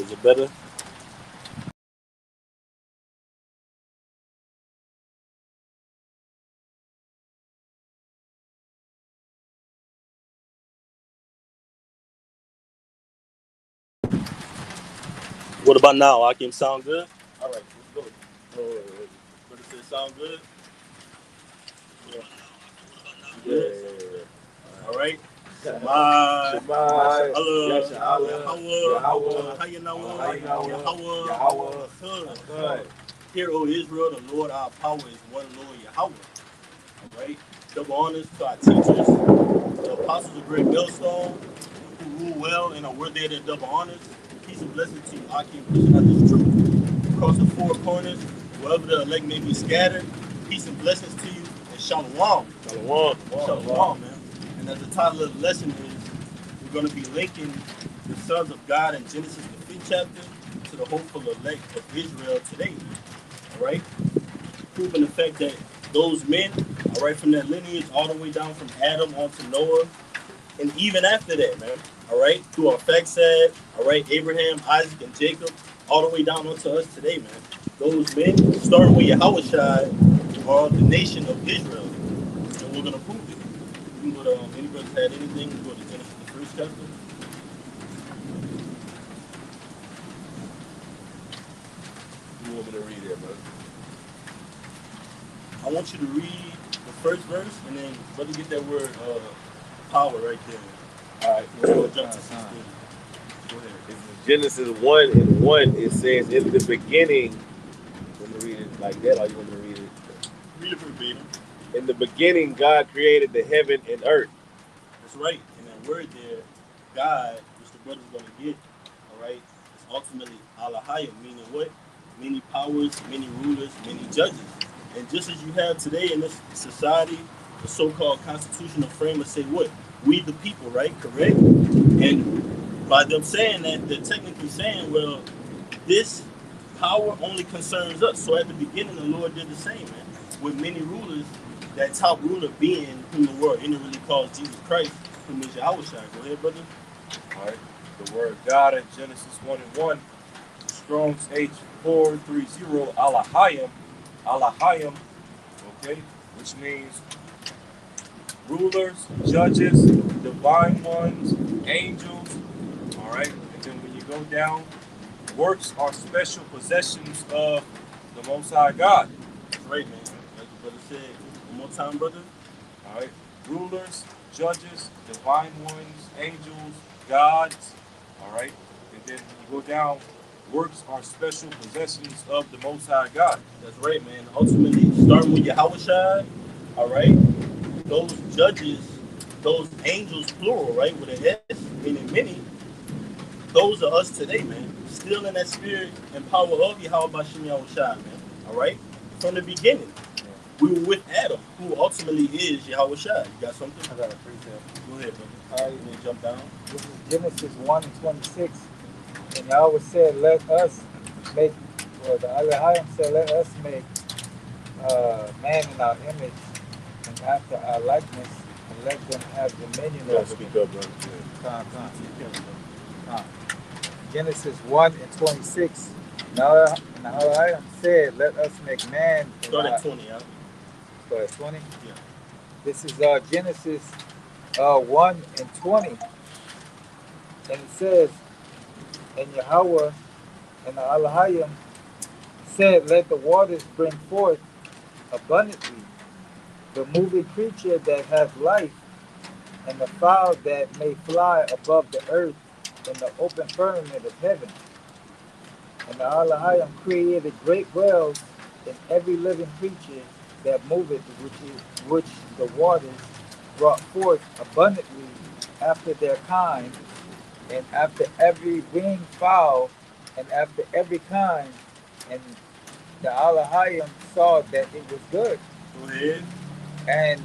Is it better? What about now? Akim, sound good? All right, let's go. But does it sound good? Yeah. Yeah. All right. Shema, Yahweh. Hear, O Israel, the Lord our power is one Lord Yahweh. All right. Double honors to our teachers, the apostles of Great Millstone, who rule well and are worthy of their double honors. Peace and blessings to you, Akim, pushing out this truth across the four corners, wherever the elect may be scattered. Peace and blessings to you, and shalom. Shalom, man. And as the title of the lesson is, we're going to be linking the sons of God in Genesis, the 5th chapter, to the hopeful elect of Israel today. All right? Proving the fact that those men, all right, from that lineage all the way down from Adam onto Noah, and even after that, man, all right, through our fact set, all right, Abraham, Isaac, and Jacob, all the way down onto us today, man. Those men, starting with Yahushua, are the nation of Israel, and we're going to prove it. You can go to, anybody had anything, go to Genesis, the 1st chapter. You want me to read it, brother? I want you to read the first verse, and then brother get that word power right there. All right. We'll jump to 16. Go ahead. It's Genesis 1:1. It says, in the beginning, you want me to read it like that, or you want me to read it? Read it verbatim. In the beginning, God created the heaven and earth. That's right. And that word there, God, which the brother's going to get, all right, is ultimately Alahayim, meaning what? Many powers, many rulers, many judges. And just as you have today in this society, the so-called constitutional framers say what? We the people, right? Correct? And by them saying that, they're technically saying, well, this power only concerns us. So at the beginning, the Lord did the same, man. With many rulers, that top ruler being whom the world inwardly calls Jesus Christ, whom is Yahushua. Go ahead, brother. All right. The word God in Genesis 1:1, Strong's H430, Alahayim, okay, which means rulers, judges, divine ones, angels, all right. And then when you go down, works are special possessions of the Most High God. That's right, man. Like the brother said. One more time, brother. All right. Rulers, judges, divine ones, angels, gods, all right. And then when you go down, works are special possessions of the Most High God. That's right, man. Ultimately, starting with Yahushua, all right, those judges, those angels, plural, right, with an S, meaning many, those are us today, man. Still in that spirit and power of Yahweh Bashim Yahushua, man. All right? From the beginning, we were with Adam, who ultimately is Yahushua. You got something? I got a precept. Go ahead, brother. All right. You want to jump down? This is Genesis 1:26. And Yahweh said, let us make, well, the Elohim said, let us make man in our image and after our likeness, and let them have dominion over Speak them. up, brother. Genesis 1:26. Now Elohim said, let us make man. Start at 20, huh? Start at 20? Yeah. This is Genesis 1:20. And it says, and Yahweh and the Elohim said, let the waters bring forth abundantly the moving creature that has life, and the fowl that may fly above the earth in the open firmament of heaven. And the Elohim created great whales and every living creature that moveth, which the waters brought forth abundantly after their kind, and after every winged fowl, and after every kind. And the Elohim saw that it was good. Go ahead. And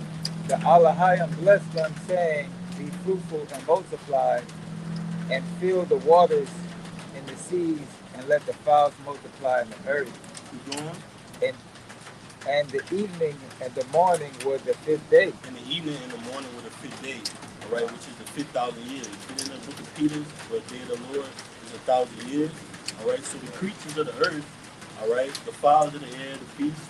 the Elohim blessed them, saying, be fruitful and multiply, and fill the waters in the seas, and let the fowls multiply in the earth. Keep going. And the evening and the morning were the 5th day. And the evening and the morning were the 5th day, all right, which is the 5,000 years. Get in the book of Peter, where the day of the Lord is 1,000 years. All right. So the creatures of the earth, all right, the fowls of the air, the beasts,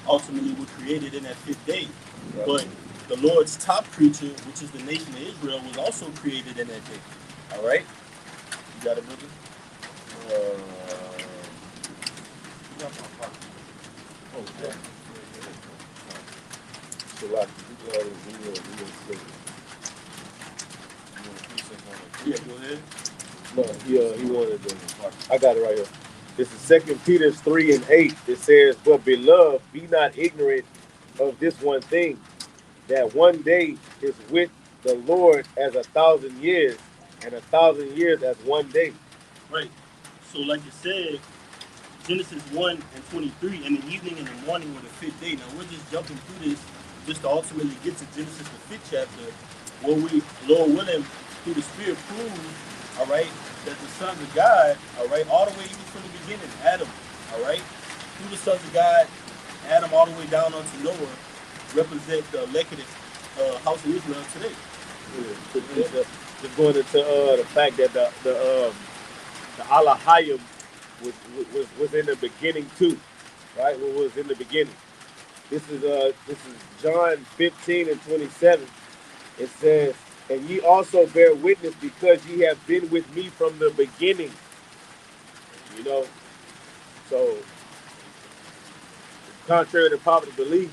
ultimately were created in that fifth day. Yep. But the Lord's top creature, which is the nation of Israel, was also created in that day. All right. You got it, brother? Uh, Oh, yeah. so like, we Yeah, go ahead. No, he wanted to. I got it right here. This is Second Peter 3:8. It says, "But beloved, be not ignorant of this one thing, that one day is with the Lord as 1,000 years, and 1,000 years as one day." Right. So, like you said, Genesis 1 and 23, and the evening and the morning were the fifth day. Now, we're just jumping through this just to ultimately get to Genesis, the fifth chapter, where we, Lord willing, through the Spirit prove, all right, that the sons of God, all right, all the way even from the beginning, Adam, all right, through the sons of God, Adam all the way down onto Noah, represent the elected house of Israel today. Just going into the fact that the Alahayim was in the beginning too, right? What was in the beginning. This is John 15:27. It says, "And ye also bear witness, because ye have been with me from the beginning." You know, so contrary to popular belief,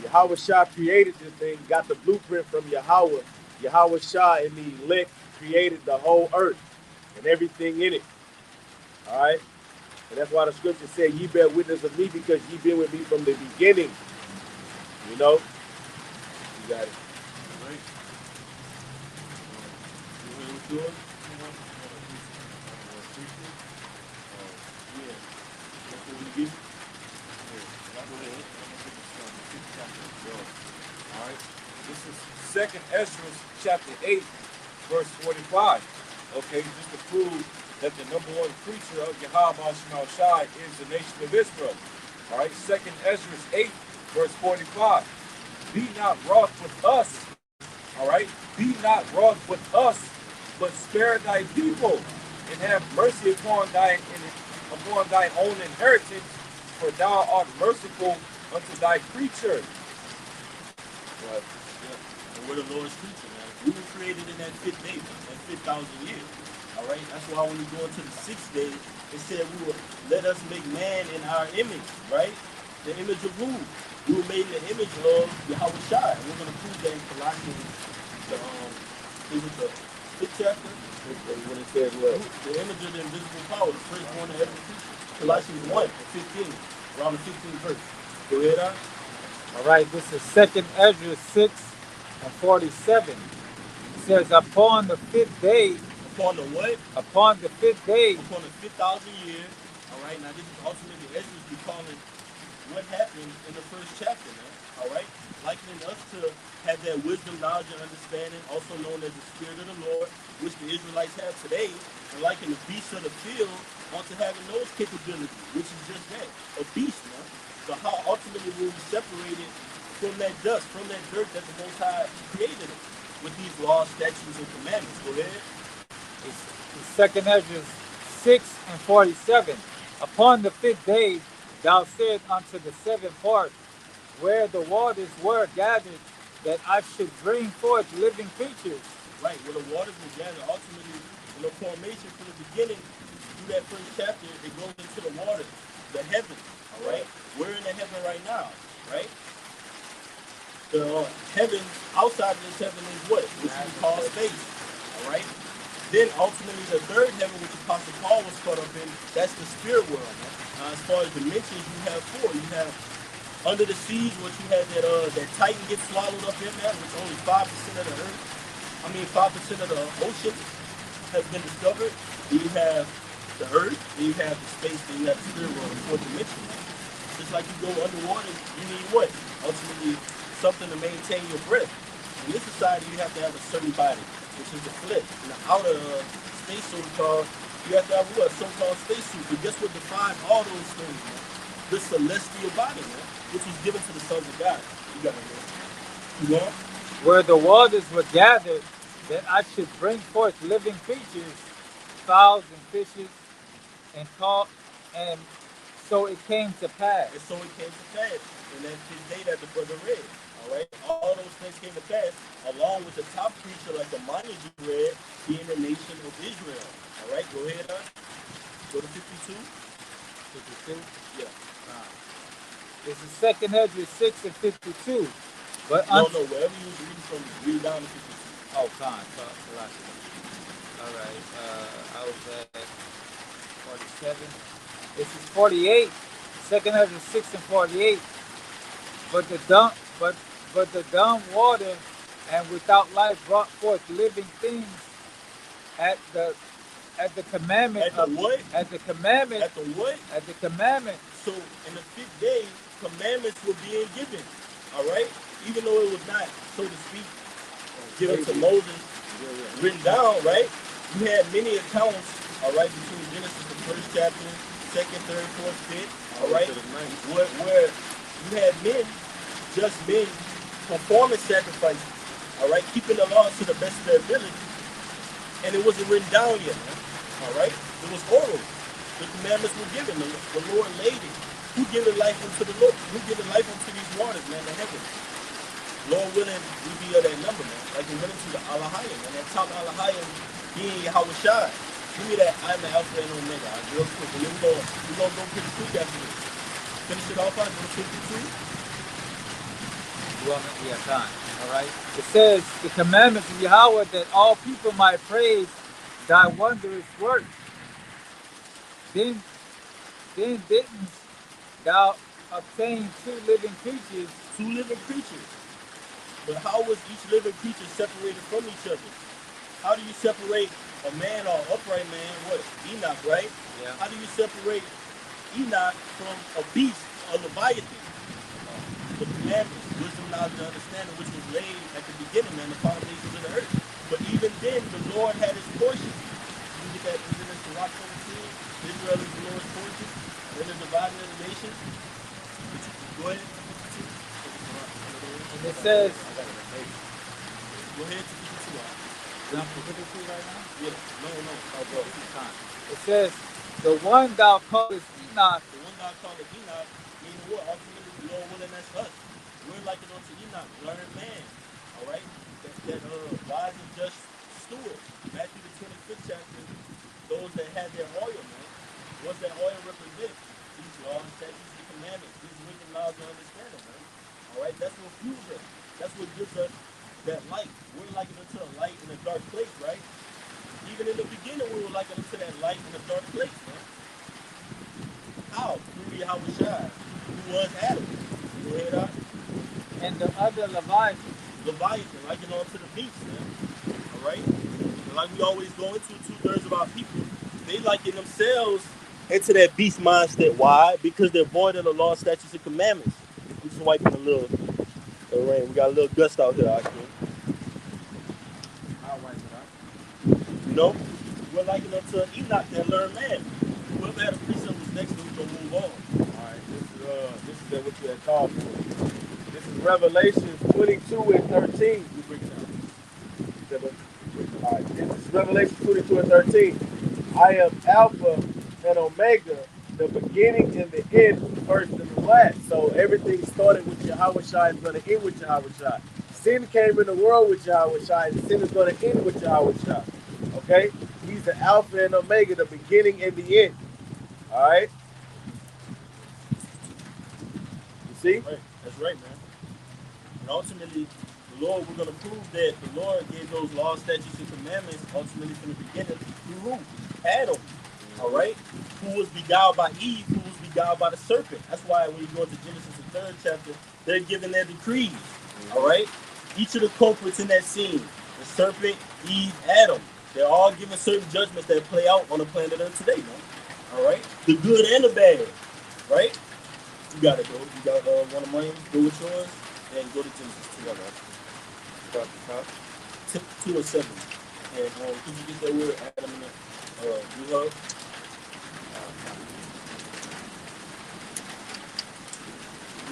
Yahweh Shah created this thing, got the blueprint from Yahweh. Yahweh Shah and the elect created the whole earth and everything in it. All right, and that's why the scripture said, "Ye bear witness of me, because ye been with me from the beginning." You know, you got it. Right? You hear what's yours? Yeah. That's what we get. All right. This is Second Ezra chapter 8, verse 45. Okay, just to prove that the number one preacher of Yahweh Shema Shai is the nation of Israel. All right, Second Ezra 8, verse 45. Be not wroth with us. All right, be not wroth with us, but spare thy people, and have mercy upon thine own inheritance, for thou art merciful unto thy creature. Right. Yeah. And we're the Lord's creature, man. We were created in that fifth day, that 5,000 years. All right. That's why when we go into the sixth day, it said we will let us make man in our image, right? The image of who? We were made in the image of Yahweh Shai. And we're going to prove that in Colossians, is it the fifth chapter? When it says what? The image of the invisible power, the firstborn of every creature. Colossians 1 and 15, around the 15th verse. Go ahead, on. All right, this is Second Ezra 6 and 47. It says, upon the fifth day, Upon the what? upon the fifth day, Upon the 5,000 years. All right, now this is ultimately Ezra's recalling what happened in the first chapter, man. All right, likening us to have that wisdom, knowledge, and understanding, also known as the Spirit of the Lord, which the Israelites have today, and liking the beasts of the field onto having those capabilities, which is just that, a beast, man. So how ultimately will we separate it from that dust, from that dirt that the Most High created it with these laws, statutes, and commandments? Go ahead. it's Second Ezra 6 and 47. Upon the fifth day, thou said unto the seventh part, where the waters were gathered, that I should bring forth living creatures. Right, where the waters were gathered, ultimately, in the formation from the beginning, through that first chapter, it goes into the waters, the heavens, all right? We're in the heaven right now, right? The heavens, outside of this heaven is what? Which we call space, all right? Then ultimately the third heaven, which Apostle Paul was caught up in, that's the spirit world, man. As far as dimensions, you have four. You have under the seas, what you had that Titan gets swallowed up in there, which only 5% of the earth, 5% of the ocean has been discovered. Then you have the earth, then you have the space, then you have the spirit world, the fourth dimension. Just like you go underwater, you need what? Ultimately, something to maintain your breath. In this society, you have to have a certain body, which is the flesh. In the outer space, so-called, you have to have what? So-called spacesuit. But guess what defines all those things, man? The celestial body, man, which was given to the sons of God. You got it, man. You want? Where the waters were gathered, that I should bring forth living creatures, fowls and fishes, and call, and so it came to pass. And so it came to pass. And that's his day that the brother read. All right. All those things came to pass, along with the top preacher, like the minor you read, being the nation of Israel. All right. Go ahead. Go to 52. 52. Yeah. This is 2nd Ezra 6 and 52. But No, wherever you was reading from, read down to 52. oh, fine. All right. I was at 47. This is 48. 2nd Ezra 6 and 48. But the dumb water and without life brought forth living things at the commandment At the what? at the commandment At the what? at the commandment. So in the 5th day, commandments were being given. All right? Even though it was not, so to speak, given to Moses, written down, right? You had many accounts, all right, between Genesis, the 1st chapter, 2nd, 3rd, 4th, 5th, all right? Where you had men, just men, performing sacrifices, all right, keeping the law to the best of their ability, and it wasn't written down yet, man. All right? It was oral. The commandments were given. The Lord laid it. Who giveth life unto the Lord? Who giveth life unto these waters, man, the heavens? Lord willing, we be of that number, man. Like we went into the Alahayim, and that top Alahayim being Yahweh Shai. Give me that I'm the Alpha and Omega. Real quick. And then we're going to go pretty quick after this. Finish it off on 52. Yeah, time. All right. It says the commandments of Yahweh that all people might praise thy wondrous works. Then didn't thou obtain two living creatures? Two living creatures. But how was each living creature separated from each other? How do you separate a man or upright man? What? Enoch, right? Yeah. How do you separate Enoch from a beast, a Leviathan? The commandments, wisdom, knowledge, and understanding, which was laid at the beginning, man, the foundations of the earth. But even then, the Lord had his portion. You get that in Genesis 17, Israel is the Lord's portion. Then the dividing of the nation. Go ahead. And it says, Go ahead to 52. jump to 52 right now? Yeah. No. Oh, bro, time. It says, the one thou callest Enoch. The one thou callest Enoch, meaning what? Ultimately, the Lord willing, that's us. We're like it unto Enoch, learned man. All right? That wise and just steward. Matthew the 25th chapter, those that had their oil, man. What's that oil represent? These laws, statutes, and commandments. These wisdom, knowledge, and understanding, man. All right? That's what fuels us. That's what gives us that light. We're like it unto a light in a dark place, right? Even in the beginning, we were like it unto that light in a dark place, man. How? Through Yahweh Shai, who was Adam. Go ahead, out. And the other Leviathan. Leviathan, like it onto the beast, man. All right? And like we always go into, 2/3 of our people, they liken themselves into that beast mindset. Why? Because they're void of the law, statutes, and commandments. I'm just wiping a little rain. We got a little gust out here, actually. I'll wipe it out. You know? We're liking up to Enoch, that learned man. Whoever had a precept was next, we're going to move on. All right, this is what you had called for. This is Revelation 22 and 13. We break it down. All right, this is Revelation 22 and 13. I am Alpha and Omega, the beginning and the end, the first and the last. So everything started with Yahweh Shai is going to end with Yahweh Shai. Sin came in the world with Yahweh Shai, and sin is going to end with Yahweh Shai. Okay? He's the Alpha and Omega, the beginning and the end. All right? You see? Right. That's right, man. And ultimately, the Lord, we're going to prove that the Lord gave those laws, statutes, and commandments ultimately from the beginning through who? Adam. All right? Who was beguiled by Eve, who was beguiled by the serpent. That's why when you go into Genesis, the 3rd chapter, they're given their decrees. All right? Each of the culprits in that scene, the serpent, Eve, Adam, they're all given certain judgments that play out on the planet Earth today, man. All right? The good and the bad. Right? You got it, bro. You got one of mine. Go with yours. And go to Genesis 2. Start the top. 2 and 7. And could you get that word Adam in there? You hug?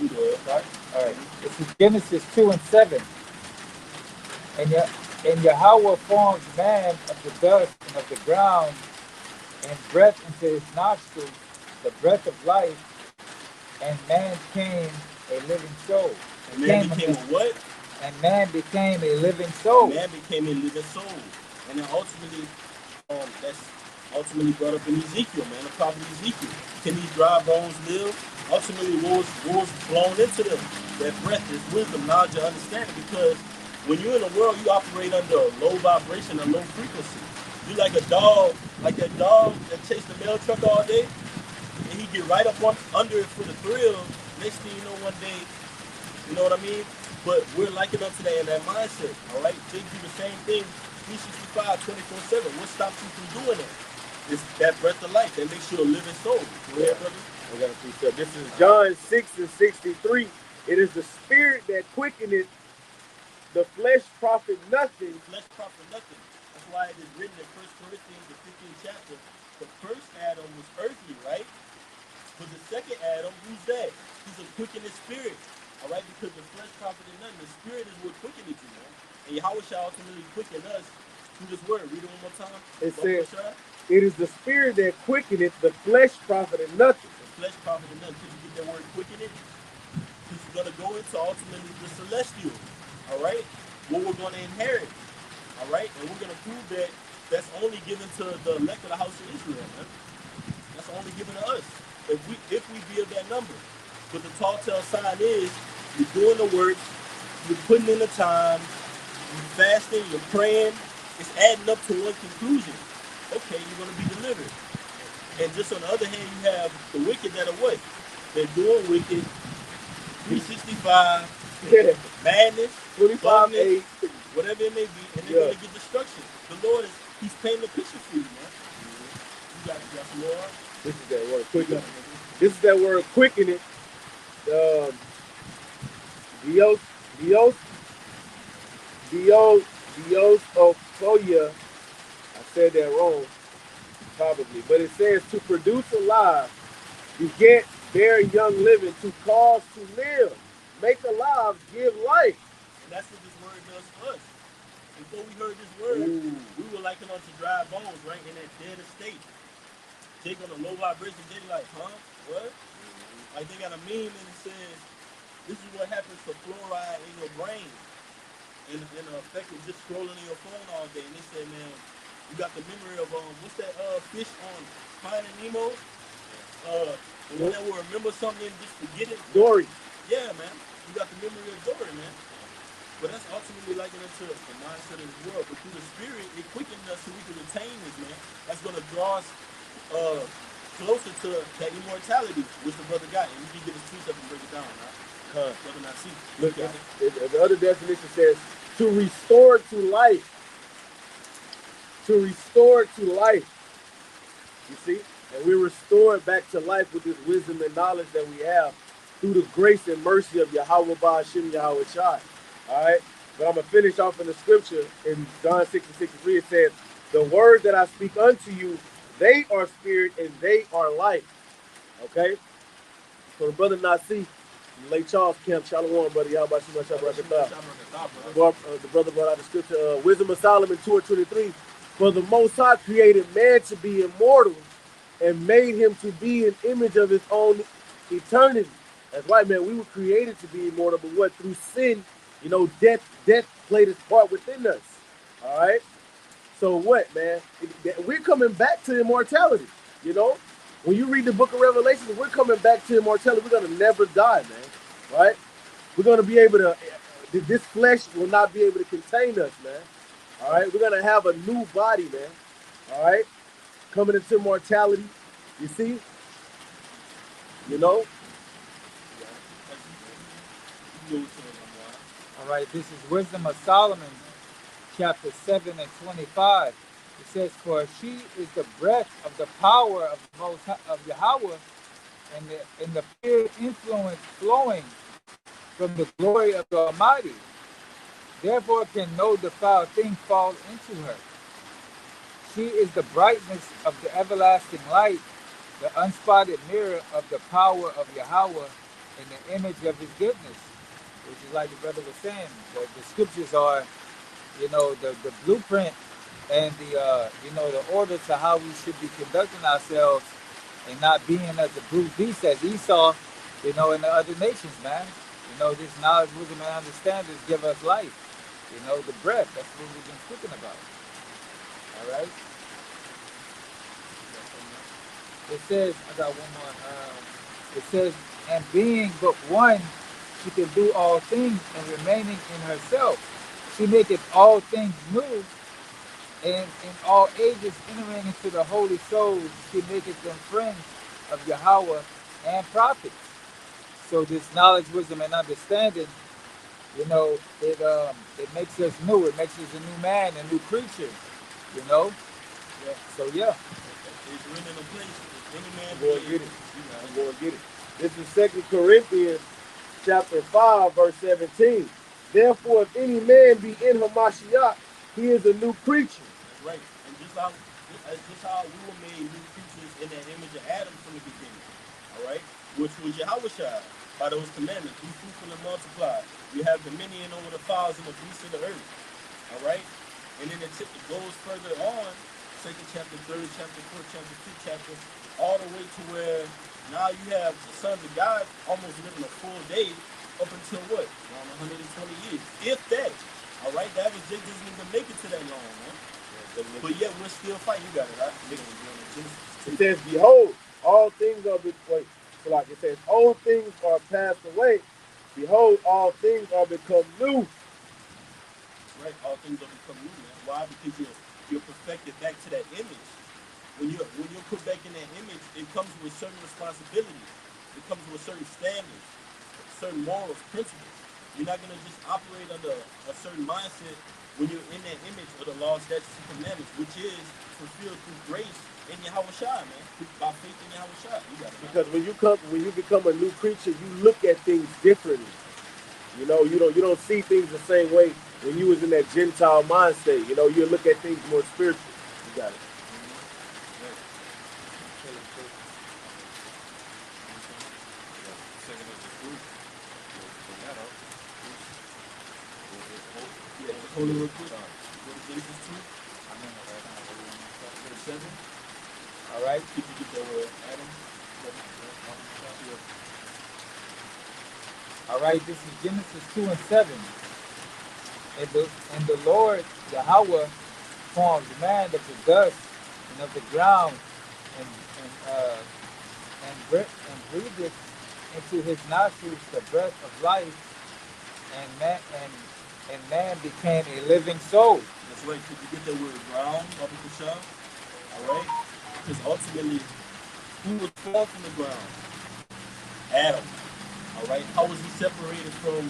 You do it, right? All right. This is Genesis 2 and 7. And Yahweh formed man of the dust and of the ground, and breath into his nostrils, the breath of life, and man became a living soul. And man became a what? And man became a living And soul. man became a living soul. And then ultimately, that's ultimately brought up in Ezekiel, man, the prophet Ezekiel. Can these dry bones live? Ultimately, what was blown into them? That breath is wisdom, knowledge, and understanding. Because when you're in the world, you operate under a low vibration, a low frequency. You like a dog, like that dog that chased the mail truck all day, and he get right up under it for the thrill. Next thing you know, one day, you know what I mean? But we're liking up to that in that mindset, all right? They do the same thing 365, 24/7. What stops you from doing that? It's that breath of life that makes you a living soul. Go ahead, brother. I got a precept. This is John 6:63. It is the spirit that quickeneth, the flesh profit nothing. Flesh profit nothing. That's why it is written in 1 Corinthians, the 15th chapter. The first Adam was earthly, right? But the second Adam, who's that? He's a quickening spirit. All right, because the flesh profited nothing. The spirit is what quickened you, man. And Yahweh shall ultimately quicken us through this word. Read it one more time. It says, it is the spirit that quickeneth, the flesh profited nothing. The flesh profited nothing. Could you get that word quickening? Because you're going to go into ultimately the celestial. All right? What we're going to inherit. All right? And we're going to prove that that's only given to the elect of the house of Israel, man. That's only given to us. If we be of that number. But the tall tale sign is you're doing the work, you're putting in the time, you're fasting, you're praying, it's adding up to one conclusion. Okay, you're going to be delivered. And just on the other hand, you have the wicked that are what? They're doing wicked, 365, madness, 25-8, whatever it may be, and they're going to get destruction. The Lord He's painting the picture for you, man. You got some more? This is that word quickening. This is that word quickening. Diosophia. I said that wrong, probably, but it says to produce alive, beget, bear young living, to cause to live, make alive, give life. And that's what this word does for us. Before we heard this word, we were liking unto dry bones, right, in that dead estate. Take on a low vibration, they like, huh? What? Like they got a meme and it says, this is what happens to fluoride in your brain. In effect of just scrolling in your phone all day. And they said, man, you got the memory of what's that fish on Finding Nemo? The one that will remember something and just forget it. Dory. Yeah, man. You got the memory of Dory, man. But that's ultimately likened into the mindset of this world. But through the spirit, it quickens us so we can attain this, man. That's gonna draw us closer to that immortality, which the brother got. And you can get his precept and break it down, right? Brother not see. Look, the other definition says to restore to life. To restore to life. You see? And we're restored back to life with this wisdom and knowledge that we have through the grace and mercy of Yahweh Ba'ashim Yahweh Shai. All right? But I'm going to finish off in the scripture in John 6:63. It says, the word that I speak unto you, they are spirit and they are life. Okay? So the brother Nasi, Lake Charles Camp, Shalom, brother. Yahweh Shai the brother brought out the scripture, Wisdom of Solomon 2:23. For the Most High created man to be immortal and made him to be an image of his own eternity. That's right, man. We were created to be immortal, but what? Through sin, death played its part within us. All right? So what, man? We're coming back to immortality, When you read the book of Revelation, we're coming back to immortality. We're going to never die, man. Right? We're going to be able to, this flesh will not be able to contain us, man. All right? We're going to have a new body, man. All right? Coming into mortality. You see? All right, this is Wisdom of Solomon, chapter 7 and 25. It says, for she is the breath of the power of Yahweh and the pure influence flowing from the glory of the Almighty. Therefore can no defiled thing fall into her. She is the brightness of the everlasting light, the unspotted mirror of the power of Yahweh and the image of his goodness. Which is like the brother was saying, the scriptures are, the blueprint and the the order to how we should be conducting ourselves and not being as a brute beast as Esau, in the other nations, man. This knowledge, wisdom, and understanding give us life. The breath. That's what we've been speaking about. All right. It says, I got one more. It says, and being but one, she can do all things, and remaining in herself, she maketh all things new, and in all ages entering into the holy souls, she maketh them friends of Yahweh and prophets. So this knowledge, wisdom, and understanding, it makes us new. It makes us a new man, a new creature. You know. Yeah. So yeah. It's written in a place. If any man I'm going to be get it. I'm going to get it. This is 2 Corinthians chapter 5, verse 17. Therefore, if any man be in Hamashiach, he is a new creature. That's right. And just how we were made new creatures in that image of Adam from the beginning. All right? Which was Yahweh by those commandments. Be fruitful and multiply. You have dominion over the fowls and the beasts of the earth. All right? And then it goes further on, second chapter, third chapter, fourth chapter, fifth chapter, all the way to where now you have the sons of God almost living a full day up until what? Around 120 years. If that. All right? The average Jake doesn't even make it to that long, man. But yet we're still fighting. You got it, right? It says, behold, all things are wait. So like it says, old things are passed away. Behold, all things are become new. Right? All things are become new, man. Why? Because you're perfected back to that image. When you're put back in that image, it comes with certain responsibilities. It comes with certain standards, certain morals, principles. You're not gonna just operate under a certain mindset when you're in that image of the law, statutes, and commandments, which is fulfilled through grace in Yahweh Shai, man. By faith in Yahweh Shai. You got it, man. Because when you become a new creature, you look at things differently. You don't see things the same way when you was in that Gentile mind state. You look at things more spiritual. You got it. Hold it real quick. Go to Genesis 2. Verse 7. All right. Did you get that word, Adam? All right. This is Genesis 2 and 7. And the Lord Yahweh formed man of the dust and of the ground, and breathed into his nostrils the breath of life, and man became a living soul. That's right. Could you get that word ground, Baba Kushal? All right? Because ultimately, who was formed from the ground? Adam. All right? How was he separated from,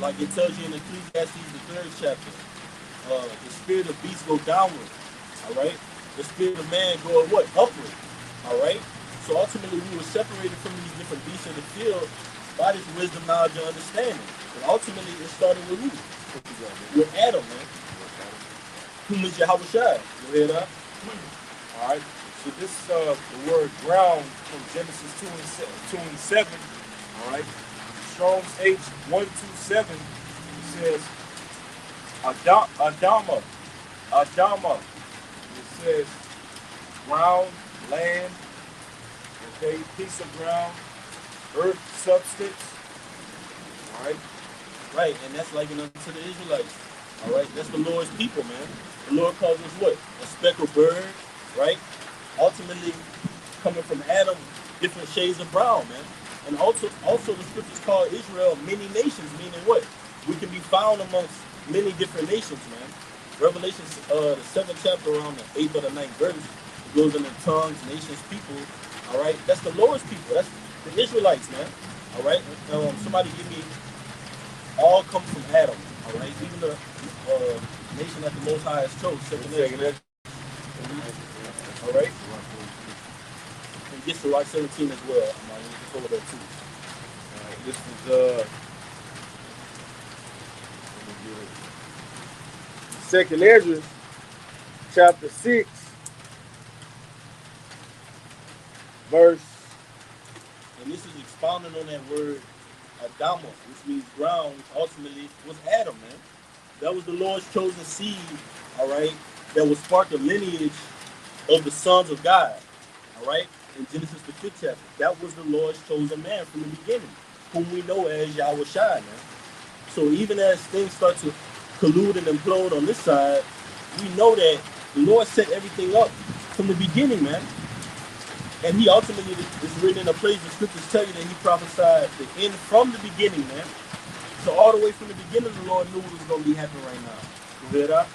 like it tells you in Ecclesiastes, the 3rd chapter, the spirit of beast go downward. All right? The spirit of man go what? Upward. All right? So ultimately, we were separated from these different beasts of the field by this wisdom, knowledge, and understanding. But ultimately, it started with who? With Adam, man. Whom is Yahweh Shai? You hear that? All right. So this is the word ground from Genesis 2 and 7. All right. Strong's H127. It says Adama. Adama. It says ground, land, okay, piece of ground, earth, substance. All right. Right, and that's likened unto the Israelites. All right, that's the Lord's people, man. The Lord calls us what? A speckled bird, right? Ultimately, coming from Adam, different shades of brown, man. And also the scriptures call Israel many nations, meaning what? We can be found amongst many different nations, man. Revelation, the 7th chapter, around the 8th or the 9th verse, it goes into tongues, nations, people. All right, that's the Lord's people. That's the Israelites, man. All right, somebody give me. All come from Adam. All right, even the nation that the Most High has chose. All right, and gets to Rock 17 as well. I'm going to go there too. All right, this is Second Ezra, chapter 6, verse. And this is expounding on that word Adama, which means ground, which ultimately was Adam, man. That was the Lord's chosen seed, all right, that will spark the lineage of the sons of God. All right, in Genesis the 5th chapter, that was the Lord's chosen man from the beginning, whom we know as Yahweh Shai, man. So even as things start to collude and implode on this side, we know that the Lord set everything up from the beginning, man. And he ultimately is written in a place the scriptures tell you that he prophesied the end from the beginning, man. So all the way from the beginning, the Lord knew what was going to be happening right now. You hear that?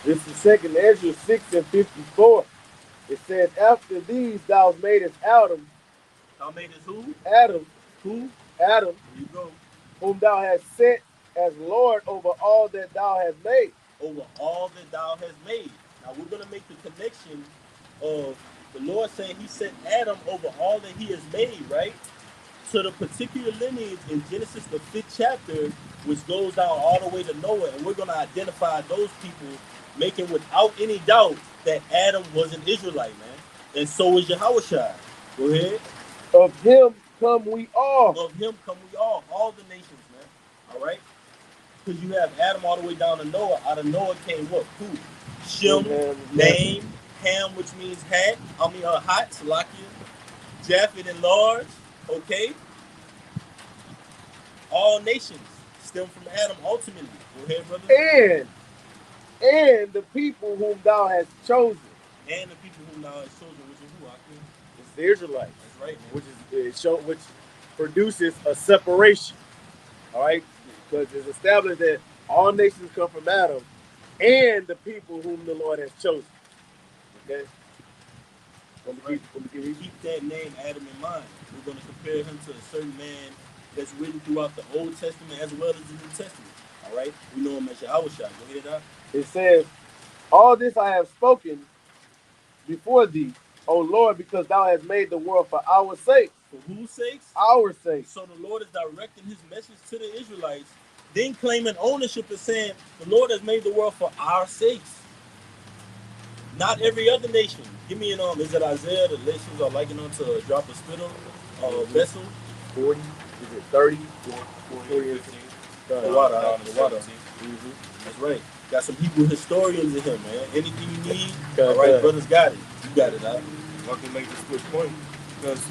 This is second Ezra 6 and 54. It says, after these thou madest Adam. Thou made us who? Adam. Who? Adam. There you go. Whom thou hast set as Lord over all that thou hast made. Over all that thou hast made. Now we're going to make the connection of the Lord saying he set Adam over all that he has made, right? To the particular lineage in Genesis, the 5th chapter, which goes down all the way to Noah. And we're going to identify those people, making without any doubt that Adam was an Israelite, man. And so is Yahushua. Go ahead. Of him come we all. Of him come we all the nations, man. All right? Because you have Adam all the way down to Noah. Out of Noah came what? Who? Shem, name, Ham, which means hat. Hot, Salakia, Japheth and large. Okay? All nations stem from Adam ultimately. Go ahead, brother. And the people whom thou hast chosen. And the people whom thou hast chosen, which is who, Akim? It's the Israelites. That's right, man. Which produces a separation. All right? Because it's established that all nations come from Adam and the people whom the Lord has chosen. Okay? Right. Keep that name Adam in mind. We're going to compare him to a certain man that's written throughout the Old Testament as well as the New Testament. All right? We know him as Yahushua. Go ahead, it says, all this I have spoken before thee, O Lord, because thou hast made the world for our sake. For whose sakes? Our sake. So the Lord is directing his message to the Israelites, then claiming ownership and saying, the Lord has made the world for our sakes. Not every other nation. Give me an is it Isaiah? The nations are likened unto a drop of spittle, vessel. 40, is it 30? 40 and 15. The water. Mm-hmm. That's right. Got some Hebrew historians in here, man. Anything you need, all right, brothers got it. You got it, huh? I can make this quick point because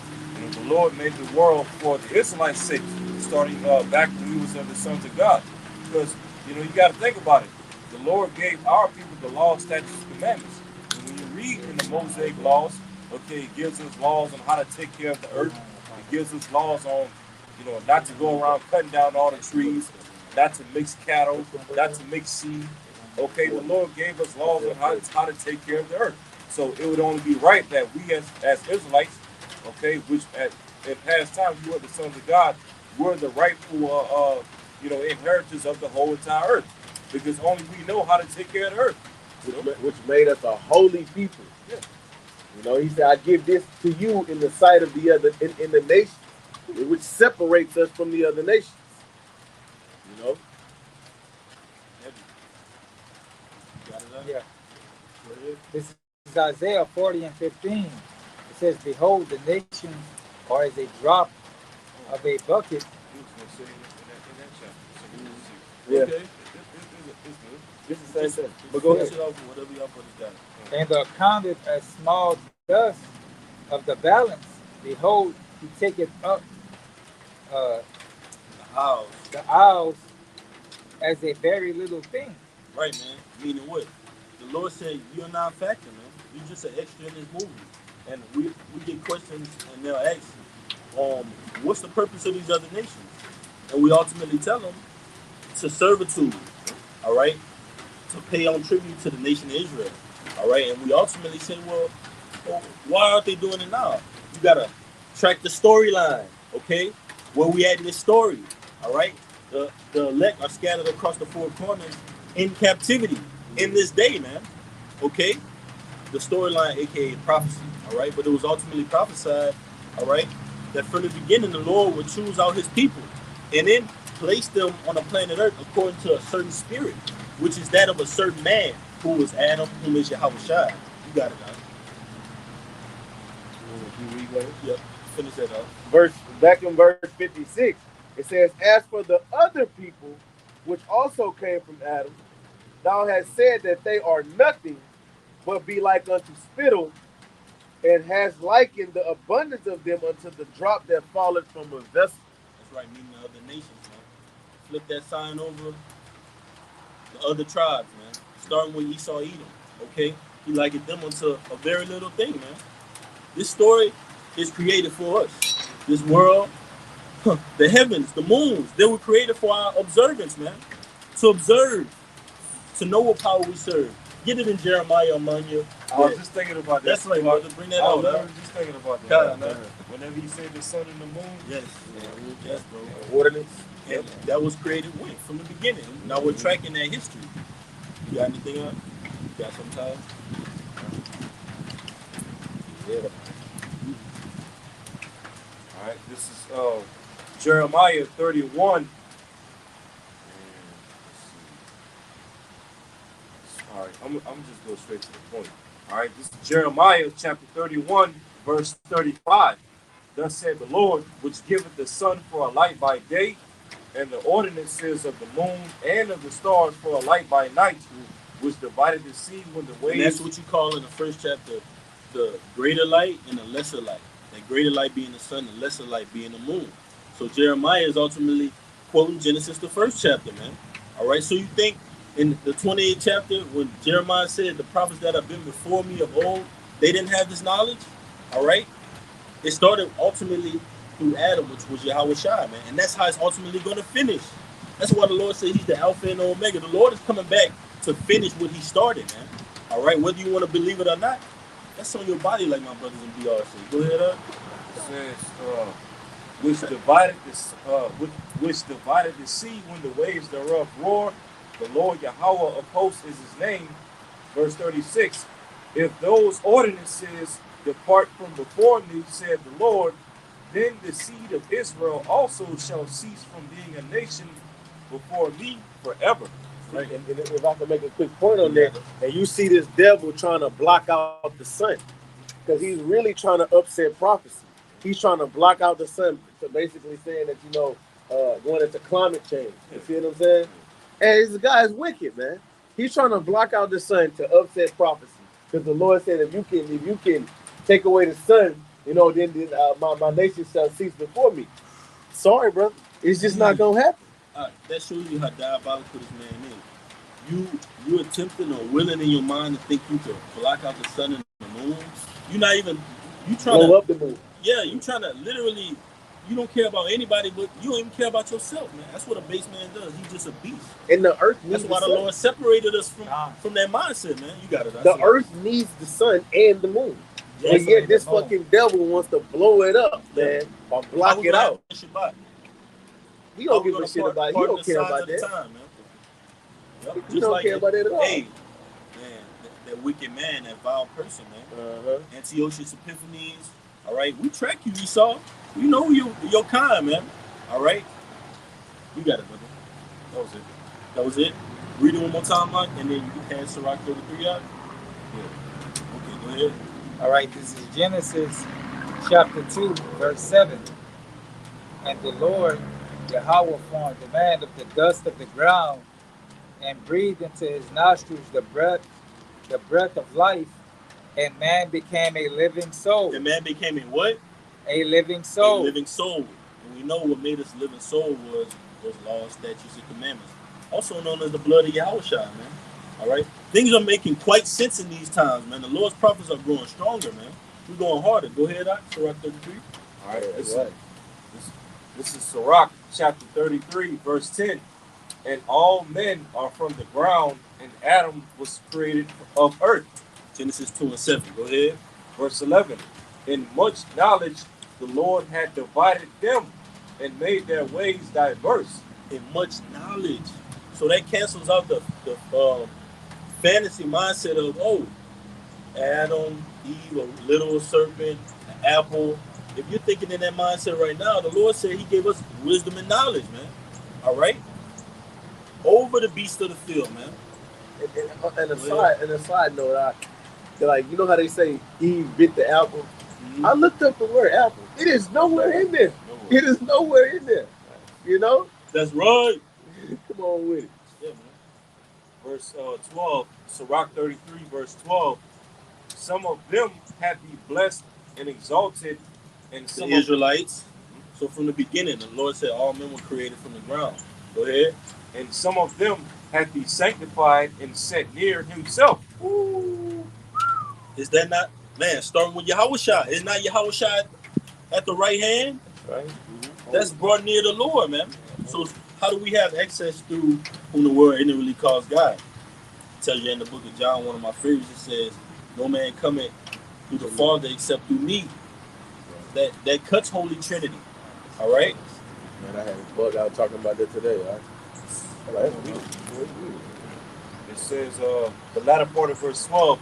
the Lord made the world for the Israelites' sake, starting back when we was of the sons of God. Because you got to think about it. The Lord gave our people the law, statutes, and commandments. And when you read in the Mosaic laws, okay, it gives us laws on how to take care of the earth. It gives us laws on, not to go around cutting down all the trees, not to mix cattle, not to mix seed. Okay, the Lord gave us laws on how to take care of the earth. So it would only be right that we as Israelites, okay, which in past times we were the sons of God, we're the rightful inheritors of the whole entire earth. Because only we know how to take care of the earth. Which made us a holy people. Yeah. He said, I give this to you in the sight of the other in the nation, which separates us from the other nations. Yeah. This is Isaiah 40 and 15. It says, behold, the nations are as a drop of a bucket. Yeah. Okay. This is the same thing. But go ahead. Whatever y'all put it down. And are counted as small dust of the balance. Behold, he taketh up the owls as a very little thing. Right, man. Meaning what? The Lord said, you're not a factor, man. You're just an extra in this movie. And we get questions and they'll ask, what's the purpose of these other nations? And we ultimately tell them to servitude, all right? To pay on tribute to the nation of Israel, all right? And we ultimately say, well, why aren't they doing it now? You got to track the storyline, okay? Where we at in this story, all right? The elect are scattered across the four corners in captivity in this day, man, okay? The storyline, aka prophecy, all right? But it was ultimately prophesied, all right, that from the beginning the Lord would choose out his people and then place them on the planet Earth according to a certain spirit, which is that of a certain man who was Adam, whom is Yahushua. You got it, guys. Yep, finish that up. Back in verse 56, it says, as for the other people, which also came from Adam, thou hast said that they are nothing, but be like unto spittle, and has likened the abundance of them unto the drop that falleth from a vessel. That's right, meaning the other nations, man. Flip that sign over the other tribes, man. Starting with Esau Edom, okay? He likened them unto a very little thing, man. This story is created for us. This world, the heavens, the moons, they were created for our observance, man. To observe, to know what power we serve. Get it in Jeremiah, Amanya. I was just thinking about that. That's right, brother. Bring that I out, was man. just thinking about that. God, man. Whenever he said the sun and the moon, Yes, yes, bro. Ordinance. And that was created when? From the beginning. Now we're tracking that history. You got anything else? You got some time? Yeah. all right, this is Jeremiah 31. All right, I'm just go straight to the point. All right, this is Jeremiah chapter 31, verse 35. Thus said the Lord, which giveth the sun for a light by day, and the ordinances of the moon and of the stars for a light by night, which divided the sea when the waves. And that's what you call in the first chapter the greater light and the lesser light. That greater light being the sun, the lesser light being the moon. So Jeremiah is ultimately quoting Genesis, the first chapter, man. All right, so you think in the 28th chapter, when Jeremiah said the prophets that have been before me of old, they didn't have this knowledge? All right? It started ultimately through Adam, which was Yahweh Shai, man. And that's how it's ultimately going to finish. That's why the Lord said he's the Alpha and the Omega. The Lord is coming back to finish what he started, man. All right? Whether you want to believe it or not, that's on your body, like my brothers in BR say. Go ahead, It says, which divided the sea when the waves thereof roar. The Lord Yahweh of hosts is his name. Verse 36. If those ordinances depart from before me, said the Lord, then the seed of Israel also shall cease from being a nation before me forever. Right. And if I can make a quick point on that, and you see this devil trying to block out the sun, because he's really trying to upset prophecy. He's trying to block out the sun, to basically saying that, going into climate change. You see what I'm saying? And this guy is wicked, man. He's trying to block out the sun to upset prophecy. Because the Lord said, if you can take away the sun, then my nation shall cease before me. Sorry, brother. It's just not going to happen. That shows you how diabolical this man is. You attempting or willing in your mind to think you could block out the sun and the moon. You're not even, you trying Blow to up the moon. Yeah, you trying to literally, you don't care about anybody, but you don't even care about yourself, man. That's what a base man does. He's just a beast. And the earth needs That's why the sun. Lord separated us from that mindset, man. You got it. The earth needs the sun and the moon. Yes, and yet this fucking devil wants to blow it up, man, or block it out. He don't give a shit about it. He don't care about that. Time, man. Yep. He don't care about that at all. Hey, man, that wicked man, that vile person, man. Antiochus Epiphanes. All right, we track you, Esau. You know your kind, man. All right, you got it, brother. That was it. Read it one more time, Mike, and then you can pass Sirach 33 out. Yeah. Okay, go ahead. All right, this is Genesis chapter 2, verse 7. And the Lord Yahweh formed the man of the dust of the ground and breathed into his nostrils the breath of life, and man became a living soul. And man became a what? A living soul. A living soul. And we know what made us living soul was laws, statutes, and commandments. Also known as the blood of Yahushua, man. All right? Things are making quite sense in these times, man. The Lord's prophets are growing stronger, man. We're going harder. Go ahead, Sirach 33. All right, this is Sirach chapter 33, verse 10. And all men are from the ground, and Adam was created of earth. Genesis 2 and 7. Go ahead. Verse 11. In much knowledge the Lord had divided them and made their ways diverse. In much knowledge. So that cancels out the fantasy mindset of, Adam, Eve, a little serpent, an apple. If you're thinking in that mindset right now, the Lord said he gave us wisdom and knowledge, man. All right? Over the beast of the field, man. And a side note, you know how they say Eve bit the apple? Mm-hmm. I looked up the word apple. It is nowhere in there. It is nowhere in there. You know? That's right. Come on with it. Yeah, man. Verse 12, Sirach 33, verse 12. some of them hath he blessed and exalted, and The some Israelites. So from the beginning, the Lord said all men were created from the ground. Go ahead. and some of them hath he sanctified and set near himself. Ooh. Is that not, man, starting with Yahushua? Is not Yahushua at the right hand? Right? That's brought near the Lord, man. So how do we have access through whom the world ignorantly calls God? It tells you in the book of John, one of my favorites, it says, no man cometh through the Father except through me. That cuts Holy Trinity. All right? Man, I had a bug out talking about that today. Right? It says, the latter part of verse 12,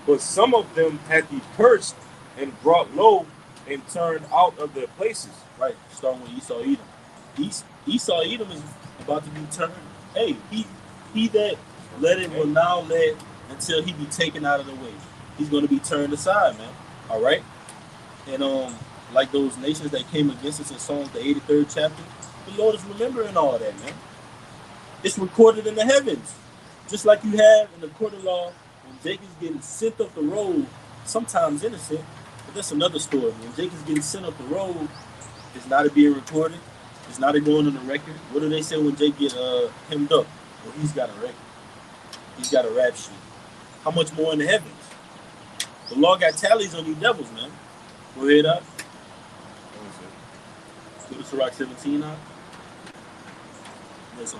but some of them hath he cursed and brought low and turned out of their places. Right. Starting with Esau Edom. Esau Edom is about to be turned. Hey, he that led it will now let until he be taken out of the way. He's going to be turned aside, man. All right? And like those nations that came against us in Psalms, the 83rd chapter, the Lord is remembering all that, man. It's recorded in the heavens. Just like you have in the court of law, when Jacob's getting sent up the road, sometimes innocent, but that's another story. When Jacob's getting sent up the road, it's not being recorded. It's not going on the record. What do they say when Jake get hemmed up? Well, he's got a record. He's got a rap sheet. How much more in the heavens? The law got tallies on you devils, man. Go ahead up. Go to Sirach 17 now. That's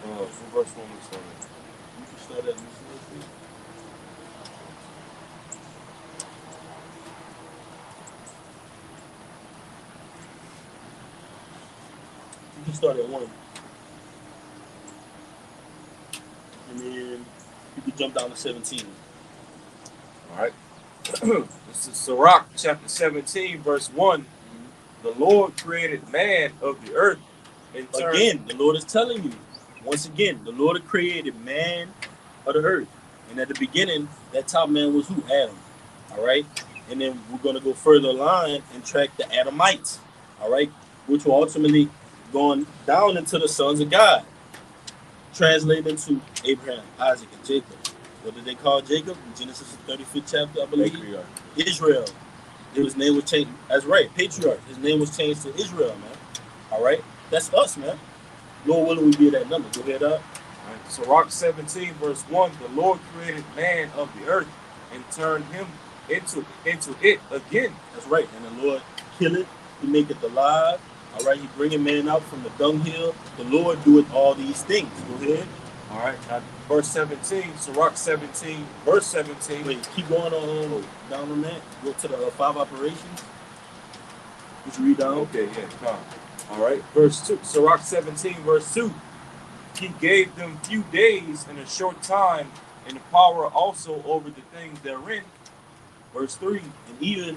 What verse 1 we start at? You can start at Mississippi. You can start at 1. And then you can jump down to 17. All right. This is Sirach chapter 17, verse 1. The Lord created man of the earth and turned. Again, the Lord is telling you, once again, the Lord created man of the earth. And at the beginning, that top man was who? Adam. All right? And then we're going to go further along and track the Adamites. All right? Which will ultimately going down into the sons of God. Translated into Abraham, Isaac, and Jacob. What did they call Jacob? In Genesis 35th chapter, I believe. Patriarch. Israel. His name was changed. That's right, patriarch. His name was changed to Israel, man. All right? That's us, man. Lord willing, we be that number. Go ahead up. Right. Sirach 17, verse 1. The Lord created man of the earth and turned him into it again. That's right. And the Lord kill it. He make it alive. All right? He bringing man out from the dunghill. The Lord doeth all these things. Go ahead. All right. Now, verse 17, Sirach 17, verse 17. Wait, keep going on down on that. Go to the 5 operations. Just read down. Okay, yeah, come. All right. Verse 2, Sirach 17, verse 2. He gave them few days and a short time, and power also over the things therein. Verse 3. And even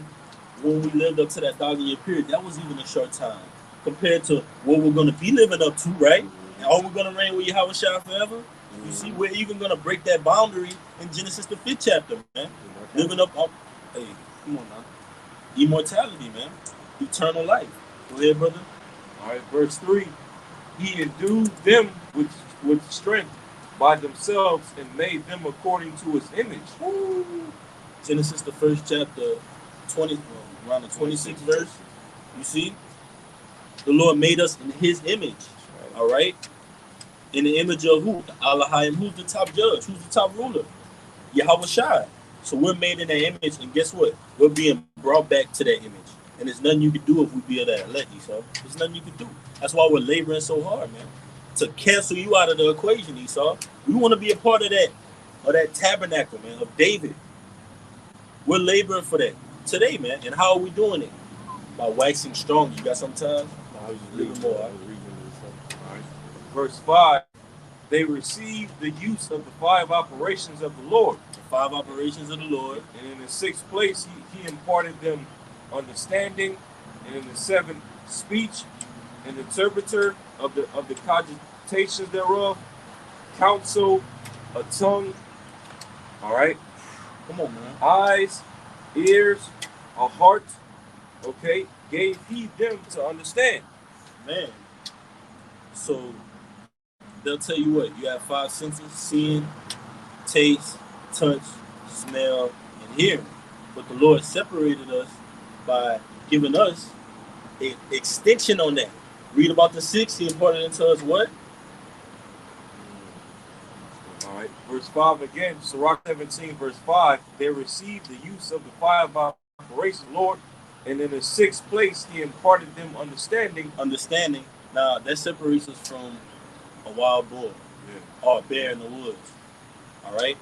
when we lived up to that 1,000-year period, that was even a short time compared to what we're going to be living up to, right? And are we going to reign with Yahushua forever? You see, we're even going to break that boundary in Genesis the 5th chapter, man. Living up, hey, come on now. Immortality, man. Eternal life. Go ahead, brother. All right, verse 3. He endued them with strength by themselves and made them according to his image. Woo. Genesis the 1st chapter, 20, around the 26th verse. You see? The Lord made us in his image. All right? In the image of who? The Elohim. Who's the top judge? Who's the top ruler? Yahushua. So we're made in that image, and guess what? We're being brought back to that image. And there's nothing you can do if we be of that elect, Esau. There's nothing you can do. That's why we're laboring so hard, man. To cancel you out of the equation, Esau. We want to be a part of that tabernacle, man, of David. We're laboring for that today, man. And how are we doing it? By waxing strong. You got some time? I was just Little reading more. I was reading this. All right. Verse 5. They received the use of the 5 operations of the Lord. The 5 operations of the Lord. And in the 6th place, he imparted them understanding, and in the 7th, speech, and interpreter of the cogitations thereof, counsel, a tongue. All right. Come on, man. Eyes, ears, a heart. Okay. Gave he them to understand. Man. So they'll tell you what, you have five senses: seeing, taste, touch, smell, and hearing. But the Lord separated us by giving us an extension on that. Read about the six. He imparted into us what? All right. Verse 5 again. Sirach 17, verse 5. They received the use of the fire of operation, Lord. And in the sixth place, he imparted them understanding. Understanding. Now, that separates us from a wild boar or a bear in the woods. All right?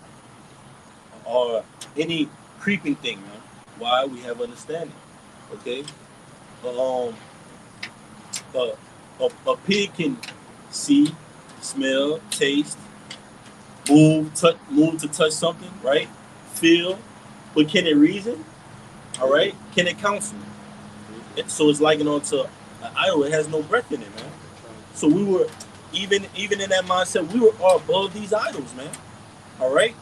Or any creeping thing, man. Why? We have understanding. Okay? Um, a pig can see, smell, taste, move to touch something, right? Feel, but can it reason? All right, can it counsel? So it's likened on to an idol. It has no breath in it, man. So we were even in that mindset, we were all above these idols, man. All right,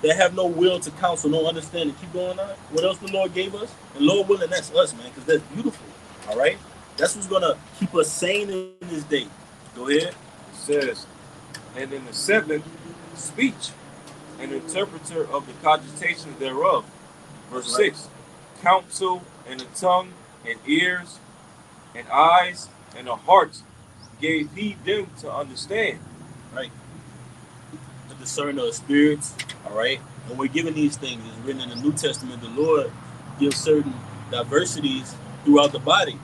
they have no will to counsel, no understanding. Keep going on. What else the Lord gave us? And Lord willing, that's us, man, because that's beautiful. All right, that's what's gonna keep us sane in this day. Go ahead. It says, and in the seventh, speech, an interpreter of the cogitation thereof. Verse 6, counsel, and a tongue, and ears, and eyes, and a heart gave he them to understand. Right. To discern the spirits. All right. And we're given these things. It's written in the New Testament. The Lord gives certain diversities throughout the body.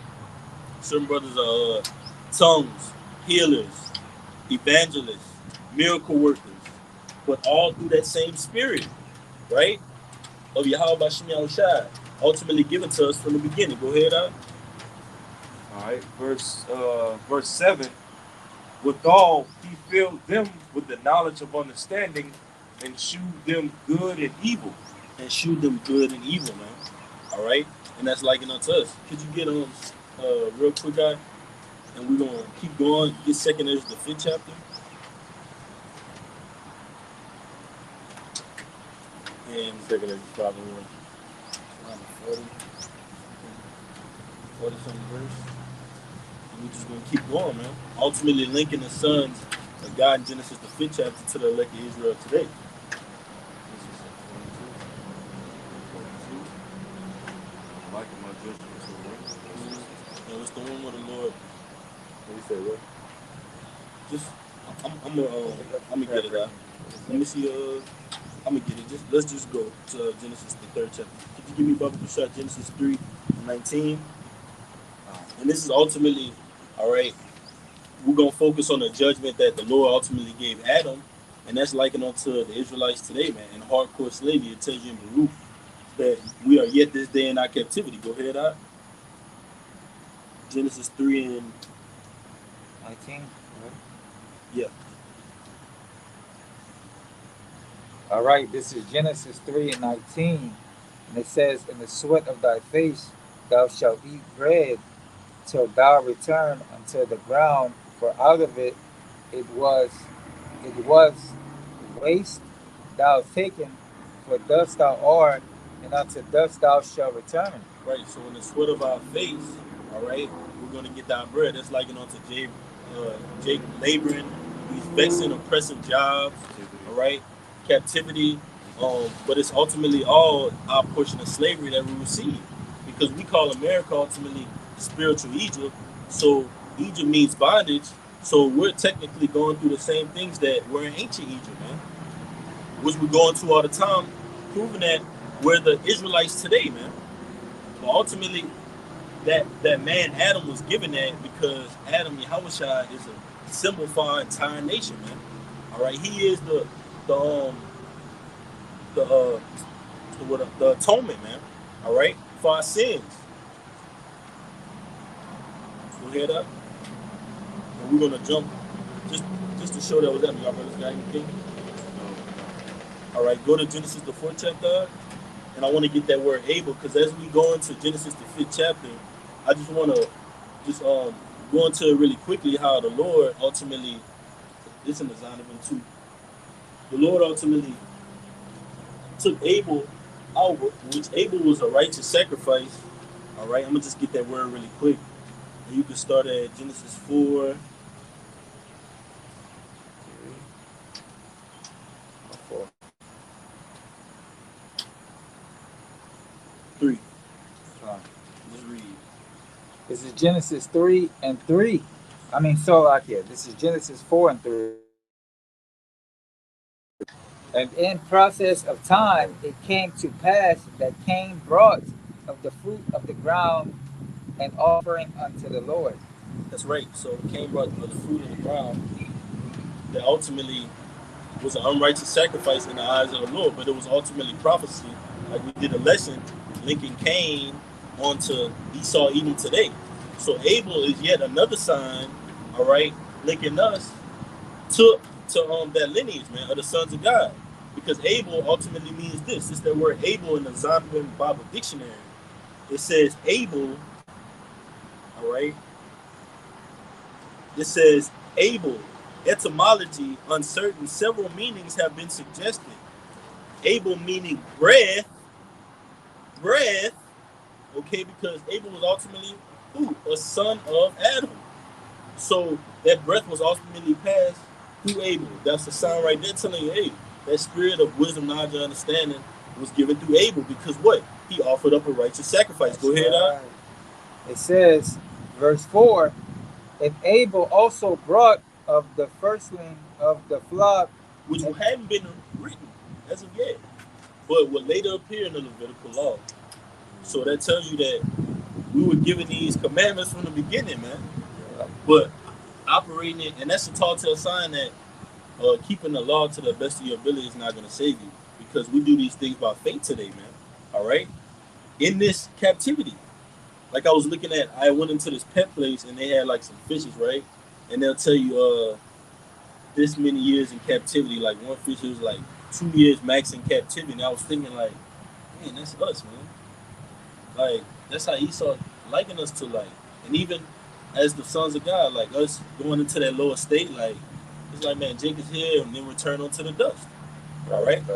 Certain brothers are tongues, healers, evangelists, miracle workers, but all through that same spirit, right? Of Yahweh Bashim Yahushai, ultimately given to us from the beginning. Go ahead, All right, verse 7. Withal, he filled them with the knowledge of understanding, and shewed them good and evil. And shewed them good and evil, man. All right, and that's likened unto us. Could you get on real quick, guy? And we're gonna keep going. Get Second Ezra, the 5th chapter. And Second Ezra 5 and 1. around the 40 something verse. And we're just gonna keep going, man. Ultimately linking the sons of God in Genesis, the 5th chapter, to the elect of Israel today. Liking my judgment so well. And it's the one where the Lord What you say, what? just I'm gonna get it out. Let me see. I'm gonna get it. Let's just go to Genesis, the 3rd chapter. Could you give me Bible shot Genesis 3:19? And this is ultimately, all right. We're gonna focus on the judgment that the Lord ultimately gave Adam, and that's likened onto the Israelites today, man. In hardcore slavery, it tells you in Baruch that we are yet this day in our captivity. Go ahead, out. Genesis 3 and 19. yeah. All right, this is Genesis 3 and 19. And it says, in the sweat of thy face thou shalt eat bread till thou return unto the ground, for out of it was waste thou taken, for dust thou art, and unto dust thou shalt return. Right. So in the sweat of our face, all right, we're gonna get our bread. That's likened onto Jake laboring, these vexing, oppressive jobs, all right, captivity. But it's ultimately all our portion of slavery that we receive, because we call America ultimately spiritual Egypt. So Egypt means bondage. So we're technically going through the same things that were in ancient Egypt, man, which we're going through all the time, proving that we're the Israelites today, man. But ultimately, that man Adam was given that because Adam Yahushua is a symbol for our entire nation, man. All right, he is the atonement, man. All right, for our sins. Go ahead up, and we're gonna jump just to show that was that. Y'all brothers got anything? All right, go to Genesis the 4th chapter, and I want to get that word able, because as we go into Genesis the 5th chapter, I just want to just go into really quickly how the Lord ultimately, this in the Zondervan too, the Lord ultimately took Abel out, which Abel was a righteous sacrifice. All right, I'm gonna just get that word really quick, and you can start at Genesis 4. 3. Uh, Let's read. This is Genesis 3 and 3. I mean, so like, yeah, this is Genesis 4 and 3. And in process of time, it came to pass that Cain brought of the fruit of the ground an offering unto the Lord. That's right. So Cain brought the fruit of the ground that ultimately was an unrighteous sacrifice in the eyes of the Lord, but it was ultimately prophecy. Like we did a lesson linking Cain onto Esau even today. So Abel is yet another sign, all right, linking us to that lineage, man, of the sons of God. Because Abel ultimately means this. It's that word Abel in the Zondervan Bible Dictionary. It says Abel, all right. It says Abel. Etymology uncertain. Several meanings have been suggested. Abel meaning breath, okay, because Abel was ultimately who? A son of Adam. So that breath was ultimately passed through Abel. That's a sign right there telling you, hey, that spirit of wisdom, knowledge, and understanding was given through Abel because what? He offered up a righteous sacrifice. That's Go ahead, right. It says, verse 4, and Abel also brought of the firstling of the flock. which hadn't been written as of yet, but would later appear in the Levitical law. So that tells you that we were given these commandments from the beginning, man. But operating it, and that's a telltale sign that keeping the law to the best of your ability is not going to save you because we do these things by faith today, man. All right? In this captivity, like I was looking at, I went into this pet place and they had like some fishes, right? And they'll tell you this many years in captivity. Like one fish was like 2 years max in captivity. And I was thinking like, man, that's us, man. Like that's how Esau likened us to like, and even as the sons of God, like us going into that lower state, like it's like man, Jake is here and then return onto the dust. All right, go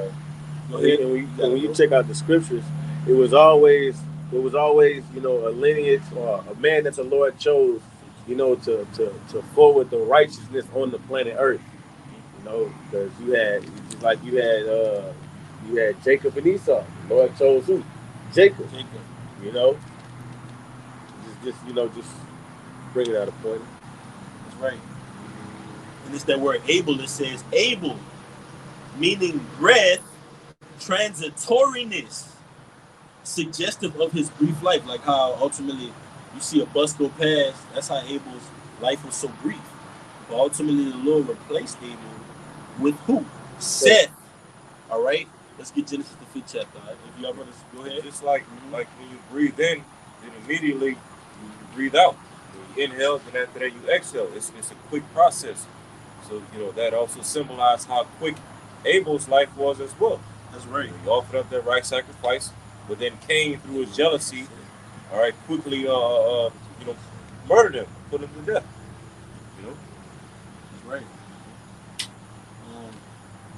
ahead. And when you check out the scriptures, it was always a lineage or a man that the Lord chose, to forward the righteousness on the planet Earth. Because you had Jacob and Esau. The Lord chose who? Jacob. You know, just bringing out a point. That's right. And it's that word able. It says able, meaning breath, transitoriness, suggestive of his brief life. Like how ultimately you see a bus go past. That's how Abel's life was so brief. But ultimately, the Lord replaced Abel with who? Seth. All right. Let's get Genesis the 5th chapter. Right? If y'all brothers go ahead. Just like when you breathe in, then immediately you breathe out. You inhale, and after that you exhale. It's a quick process. So that also symbolized how quick Abel's life was as well. That's right. He offered up that right sacrifice, but then Cain, through his jealousy, all right, quickly murdered him, put him to death. That's right.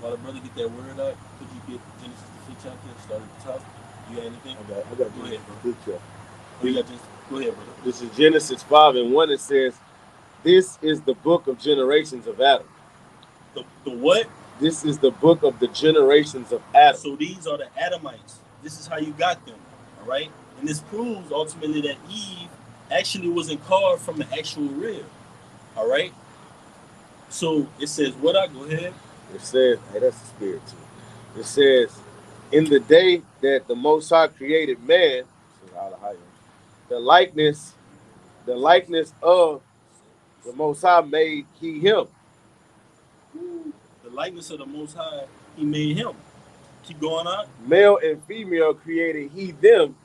While the brother get that word out, could you get Genesis the 5th chapter? Start at the top. You got anything? I got go ahead, bro. Go ahead, brother. This is Genesis 5:1. It says, "This is the book of generations of Adam." The what? This is the book of the generations of Adam. So these are the Adamites. This is how you got them. All right? And this proves ultimately that Eve actually wasn't carved from the actual rib. All right? So it says, what I go ahead? It says, hey, that's the spirit too. It says, in the day that the Most High created man, the likeness of the Most High made he him. The likeness of the Most High, he made him. Keep going on. Male and female created he them,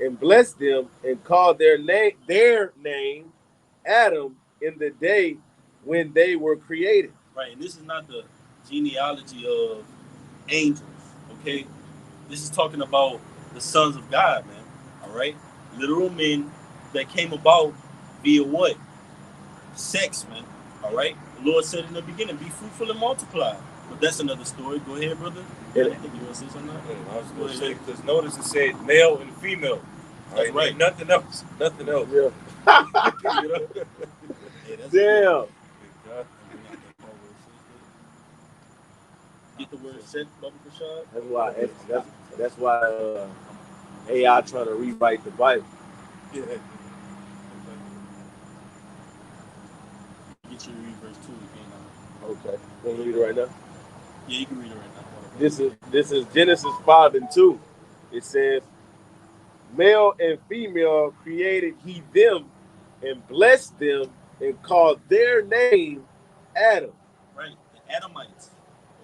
and blessed them, and called their name Adam in the day when they were created. Right, and this is not the genealogy of angels, okay? This is talking about the sons of God, man. All right? Literal men that came about via what? Sex, man. All right? The Lord said in the beginning, be fruitful and multiply. But that's another story. Go ahead, brother. Yeah. I think you want to say something? I was going to say, because notice it said male and female. That's right. Nothing else. Nothing else. Yeah. Yeah, that's Damn. Get the word set, Bubba Rashad. That's why AI trying to rewrite the Bible. Yeah. Okay. Get you to read verse 2 again. Okay. Want to read it right now? Yeah, you can read it right now. This is Genesis 5:2. It says, "Male and female created he them, and blessed them, and called their name Adam." Right, the Adamites.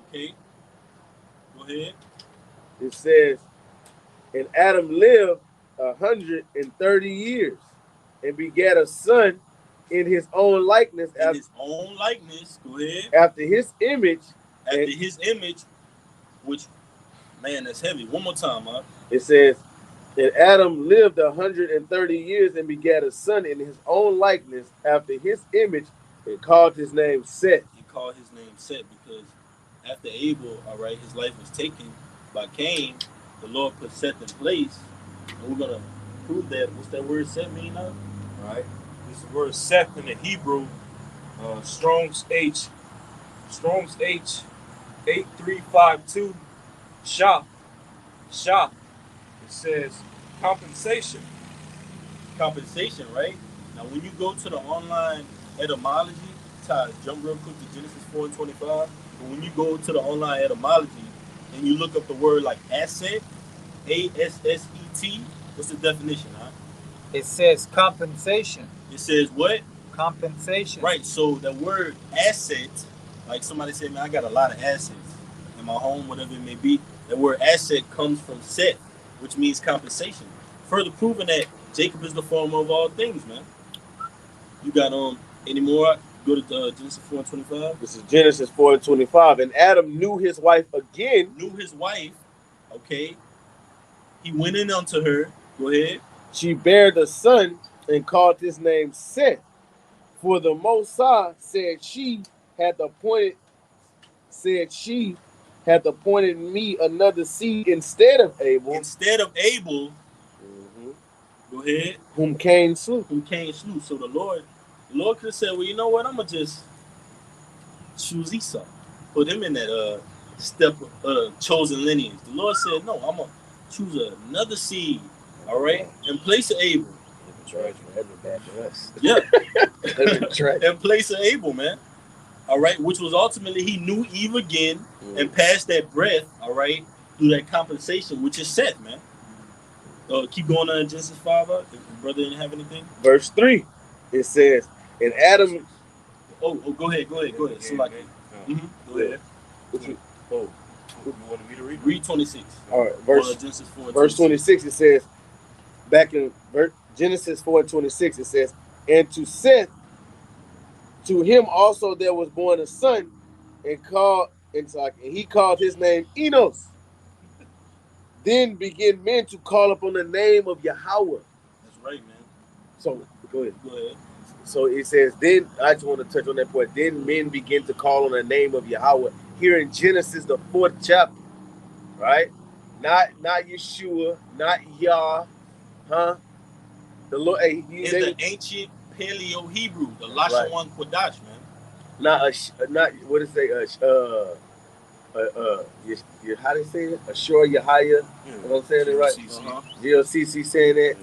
Okay, go ahead. It says, "And Adam lived 130 years, and begat a son in his own likeness, In his own likeness, go ahead. after his image." After his image, which, man, that's heavy. One more time, huh? It says, "And Adam lived 130 years, and begat a son in his own likeness, after his image, and called his name Seth." He called his name Seth because after Abel, all right, his life was taken by Cain. The Lord put Seth in place, and we're gonna prove that. What's that word Seth mean now? All right. This word Seth in the Hebrew, Strong's H 8352, Shah. It says compensation. Compensation, right? Now, when you go to the online etymology, Ty, jump real quick to Genesis 4:25. But when you go to the online etymology and you look up the word like asset, ASSET, what's the definition, huh? It says compensation. It says what? Compensation. Right. So the word asset, like somebody said, man, I got a lot of assets in my home, whatever it may be. The word asset comes from set, which means compensation. Further proving that Jacob is the former of all things, man. You got any more? Go to Genesis 4:25. This is Genesis 4:25. "And Adam knew his wife again." Knew his wife. Okay. He went in unto her. Go ahead. "She bare the son, and called his name Seth. For the Most High said she hath appointed me another seed instead of Abel." Instead of Abel. Mm-hmm. Go ahead. "Whom Cain slew." Whom Cain slew. So the Lord could have said, well, you know what? I'm gonna just choose Esau, put him in that step chosen lineage. The Lord said, no, I'm gonna choose another seed, all right, in place of Abel. Yeah, in place of Abel, man. All right, which was ultimately he knew Eve again and passed that breath, all right, through that compensation, which is Seth, man. Keep going on in Genesis 5. If the brother didn't have anything. Verse 3, it says, "And Adam." Oh, go ahead. So like, go ahead. You wanted me to read? Read 26. All right, Genesis 4. Verse 26, it says, back in Genesis 4:26, it says, "And to Seth, to him also there was born a son, and he called his name Enos. Then began men to call upon the name of Yahweh." That's right, man. So go ahead. Go ahead. So it says, then I just want to touch on that point. Then men begin to call on the name of Yahweh here in Genesis, the 4th chapter, right? Not Yeshua, not Yah, huh? The Lord, in the ancient Paleo Hebrew, the Lashawan Kodash, man. Not what is it? How they say it? Ashur Yahya. You know what I'm saying it right? GLCC saying that.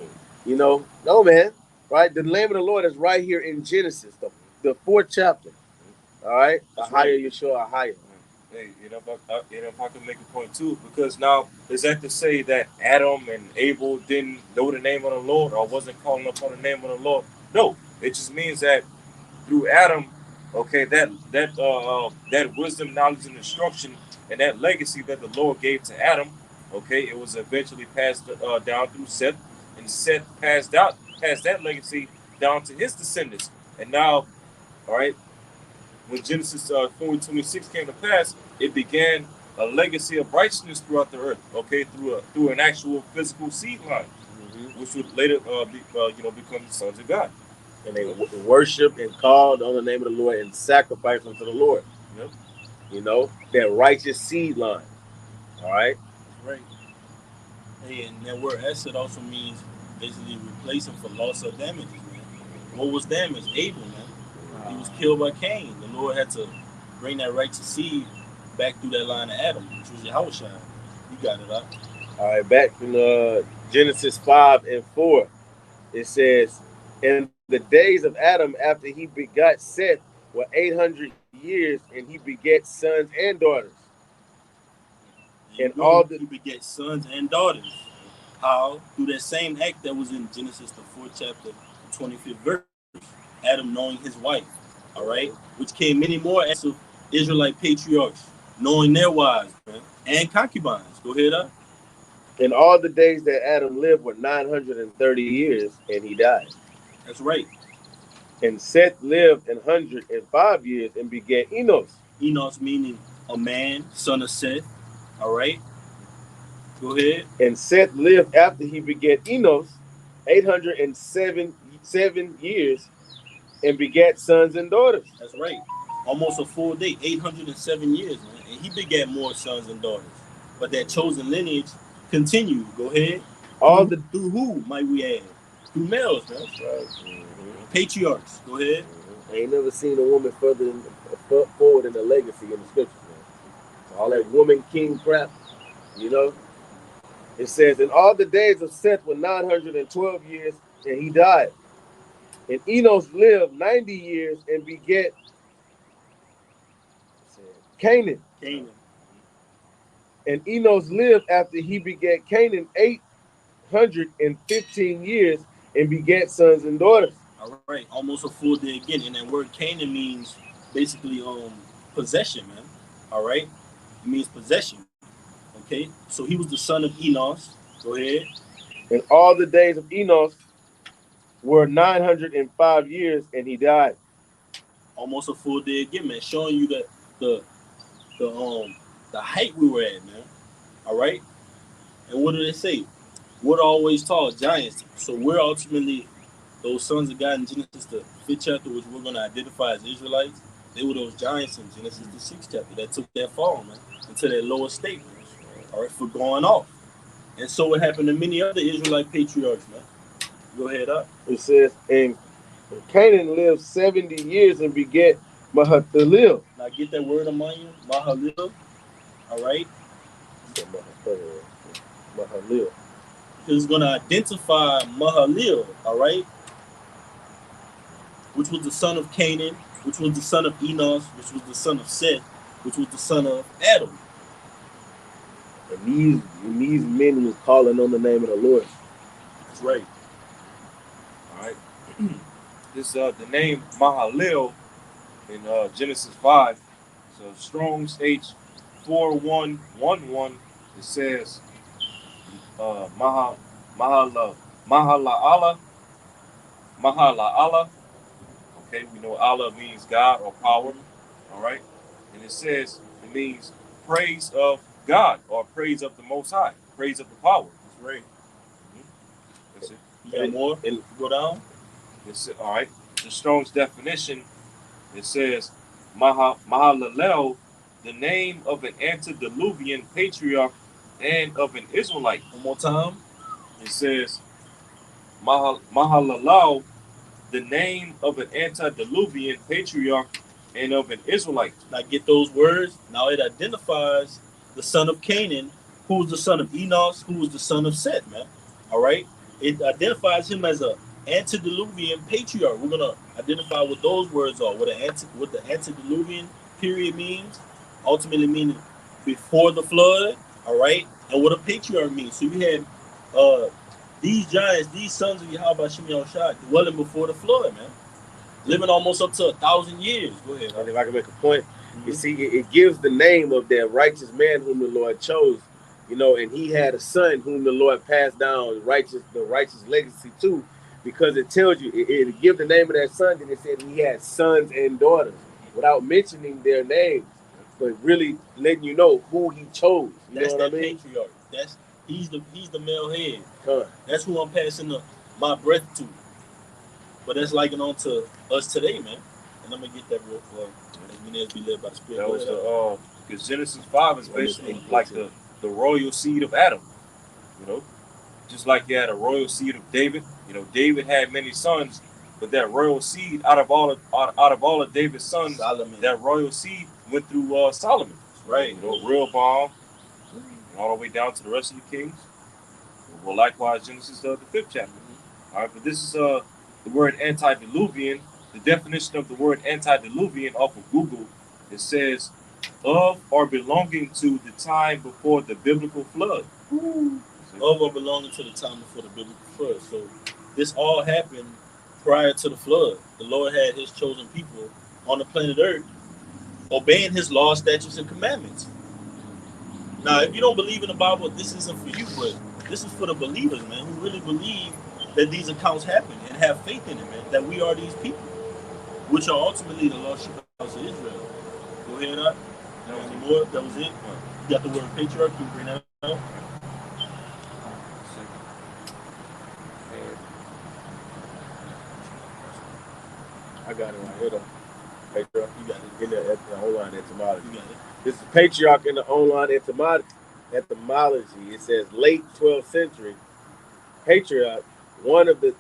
You know, no man, right? The name of the Lord is right here in Genesis, the 4th chapter. All right, Ahaya Yeshua Ahaya. Hey, if I can make a point too, because now is that to say that Adam and Abel didn't know the name of the Lord or wasn't calling upon the name of the Lord? No, it just means that through Adam, okay, that wisdom, knowledge, and instruction, and that legacy that the Lord gave to Adam, okay, it was eventually passed down through Seth, and Seth passed that legacy down to his descendants, and now, all right, when Genesis 4:26 came to pass, it began a legacy of righteousness throughout the earth, okay, through an actual physical seed line, which would later become the sons of God. And they worshiped and called on the name of the Lord and sacrificed unto the Lord. Yep. You know, that righteous seed line. All right? Right. Hey, and that word asset also means basically replacing for loss or damages, man. What was damaged? Abel, man. He was killed by Cain. The Lord had to bring that righteous seed back through that line of Adam, which was Yahushua. You got it, huh? All right, back in Genesis 5:4. It says, "In the days of Adam after he begot Seth were 800 years, and he begat sons and daughters." There you And all go. the He beget sons and daughters. How? Through that same act that was in Genesis, the 4th chapter, the 25th verse. Adam knowing his wife, all right? Which came many more acts of Israelite patriarchs knowing their wives, man, and concubines. Go ahead, up. and all the days that Adam lived were 930 years, and he died. That's right. And Seth lived 105 years and begat Enos. Enos meaning a man, son of Seth, all right? Go ahead. And Seth lived after he begat Enos 807 years and begat sons and daughters. That's right. Almost a full day, 807 years, man. And he begat more sons and daughters. But that chosen lineage continued. Go ahead. All the Through who, might we add? Through males, man. That's right. Mm-hmm. Patriarchs. Go ahead. I ain't never seen a woman forward in the legacy in the scriptures, man. All that woman king crap, you know. It says, "And all the days of Seth were 912 years, and he died. And Enos lived 90 years and begat Canaan. Canaan. And Enos lived after he begat Canaan 815 years and begat sons and daughters." All right. Almost a full day again. And that word Canaan means basically possession, man. All right. It means possession. Okay. So he was the son of Enos. Go ahead. And all the days of Enos were 905 years, and he died. Almost a full day again, man. Showing you that the height we were at, man. All right. And what do they say? We're always tall, giants. So we're ultimately those sons of God in Genesis the 5th chapter, which we're going to identify as Israelites. They were those giants in Genesis the 6th chapter that took that fall, man, into that lower state, man. All right, for going off. And so it happened to many other Israelite patriarchs, man. Go ahead, up. It says, and Canaan lived 70 years and begat Mahalalel. Now get that word among you, Mahalalel. All right. Mahalalel. It's going to identify Mahalalel, all right, which was the son of Canaan, which was the son of Enos, which was the son of Seth, which was the son of Adam. And these men was calling on the name of the Lord. That's right. All right. This the name Mahalil in Genesis 5. So Strong's H4111. It says Mahala'ala. Okay, we know Allah means God or power. All right, and it says it means praise of God or praise of the Most High, praise of the power. That's right. That's it. You got more? And Go down. It's all right. The Strong's definition. It says Mahalalel, the name of an antediluvian patriarch and of an Israelite. One more time. It says Mahalalel, the name of an antediluvian patriarch and of an Israelite. Now get those words. Now it identifies the son of Canaan, who was the son of Enos, who was the son of Seth, man. All right. It identifies him as a antediluvian patriarch. We're gonna identify what those words are. What the antediluvian period means. Ultimately meaning before the flood. All right. And what a patriarch means. So you had these giants, these sons of Yahweh Shem Yahushua dwelling before the flood, man. Living almost up to 1,000 years. Go ahead. if I can make a point, you see, it gives the name of that righteous man whom the Lord chose, you know, and he had a son whom the Lord passed down the righteous legacy to, because it tells you, it gives the name of that son, and it said he had sons and daughters, without mentioning their names, but really letting you know who he chose. You That's know what that I mean? patriarch. He's the male head. Huh. That's who I'm passing my breath to. But that's likened on to us today, man. And I'm gonna get that real quick. As many as be led by the Spirit. That was because Genesis 5 is basically like the royal seed of Adam. You know, just like you had a royal seed of David. You know, David had many sons, but that royal seed out of all of David's sons, Solomon. that royal seed went through Solomon. Right. You know, Rehoboam, all the way down to the rest of the kings. Well, likewise, Genesis the 5th chapter. All right, but this is the word antediluvian. The definition of the word antediluvian off of Google, it says of or belonging to the time before the biblical flood. Of or belonging to the time before the biblical flood. So this all happened prior to the flood. The Lord had his chosen people on the planet Earth obeying his laws, statutes, and commandments. Now, if you don't believe in the Bible, this isn't for you, but this is for the believers, man, who really believe that these accounts happen and have faith in it, man, that we are these people, which are ultimately the lost sheep of the house of Israel. Go ahead, up. Any more? That was it. You got the word patriarch. Can you bring that up? I got it right here, though. Patriarch. You got it. In the online etymology. You got it. This is patriarch in the online etymology. It says late 12th century. Patriarch, one of the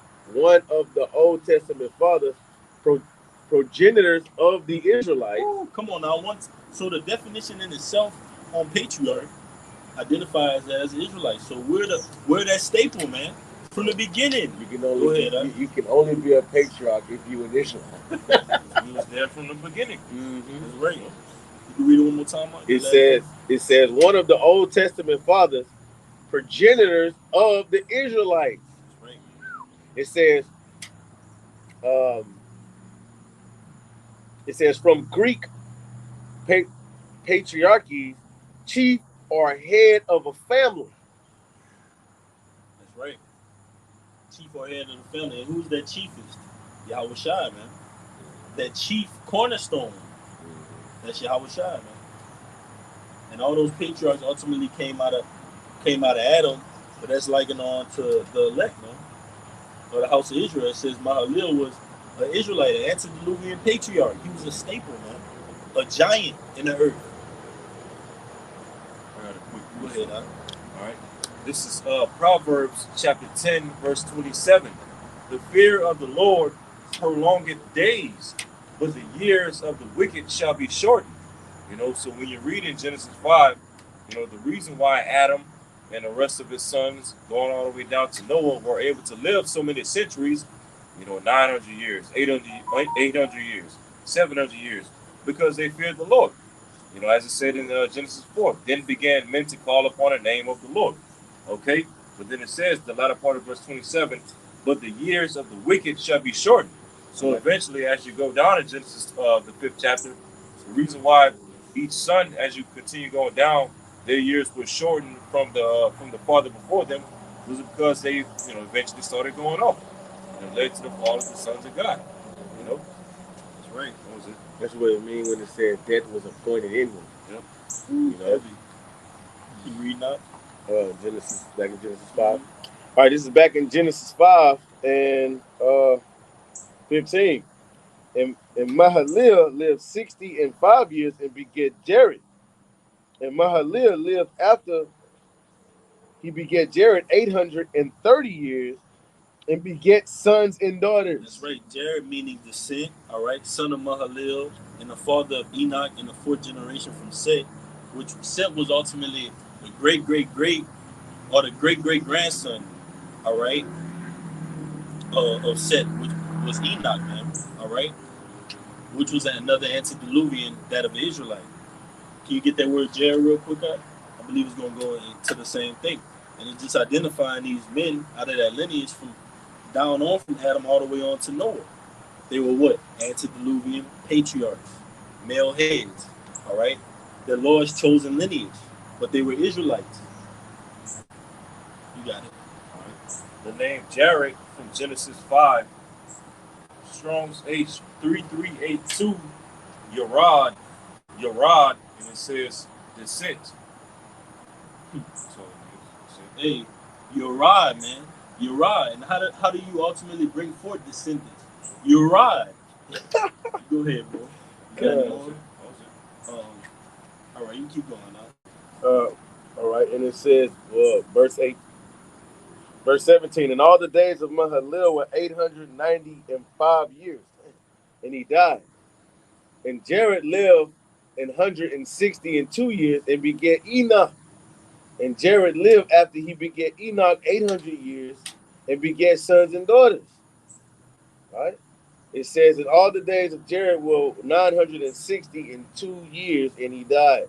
Old Testament fathers, progenitors of the Israelites. Ooh, come on now. So the definition in itself on patriarch identifies as Israelite. So we're that staple, man, from the beginning. You can only be a patriarch if you an Israelite. He was there from the beginning. Mm-hmm. That's right. You can read it one more time. It says one of the Old Testament fathers, progenitors of the Israelites. That's right. It says from Greek patriarchy, chief or head of a family. That's right. Chief or head of the family. And who's that chiefest? Yahweh Shai, man. That chief cornerstone. That's Yahweh Shai, man. And all those patriarchs ultimately came out of Adam, but that's likened on to the elect, man. Or the house of Israel. It says Mahalil was an Israelite, an antediluvian patriarch. He was a staple, man. A giant in the earth. I got a quick. Go ahead, huh? All right. This is Proverbs chapter 10, verse 27. The fear of the Lord prolongeth days, but the years of the wicked shall be shortened. So when you read in Genesis 5, the reason why Adam and the rest of his sons, going all the way down to Noah, were able to live so many centuries, 900 years, 800 years, 700 years, because they feared the Lord. As it said in Genesis 4, then began men to call upon the name of the Lord. Okay? But then it says, the latter part of verse 27, but the years of the wicked shall be shortened. So eventually, as you go down in Genesis, the 5th chapter, the reason why each son, as you continue going down, their years were shortened from the father before them, was because they, eventually started going off. And it led to the fall of the sons of God. That's right. That was it. That's what it means when it said death was appointed in him. Yep. Heavy. You reading that? Genesis, back in Genesis 5. All right, this is back in Genesis 5 and 15. And Mahalil lived 65 years and begat Jared. And Mahalil lived after he begat Jared 830 years and begat sons and daughters. That's right. Jared meaning descent, all right, son of Mahalil, and the father of Enoch in the 4th generation from Seth, which Seth was ultimately the great or the great grandson, all right, of Seth, which was Enoch, man, all right, which was another antediluvian, that of the Israelite. Can you get that word Jared real quick? I believe it's going to go into the same thing. And it's just identifying these men out of that lineage from down on from Adam all the way on to Noah. They were what? Antediluvian patriarchs, male heads, all right? The Lord's chosen lineage, but they were Israelites. You got it. All right. The name Jared from Genesis 5, Strong's H3382, Yarad, and it says descent. So, hey, Yarad, man. Yarad. And how do you ultimately bring forth descendants? Yarad. Go ahead, bro. All right, you keep going now. All right, and it says, verse 17, and all the days of Mahalil were 895 years, and he died. And Jared lived 162 years and begat Enoch. And Jared lived after he begat Enoch 800 years and begat sons and daughters. Right? It says that all the days of Jared were 962 years, and he died.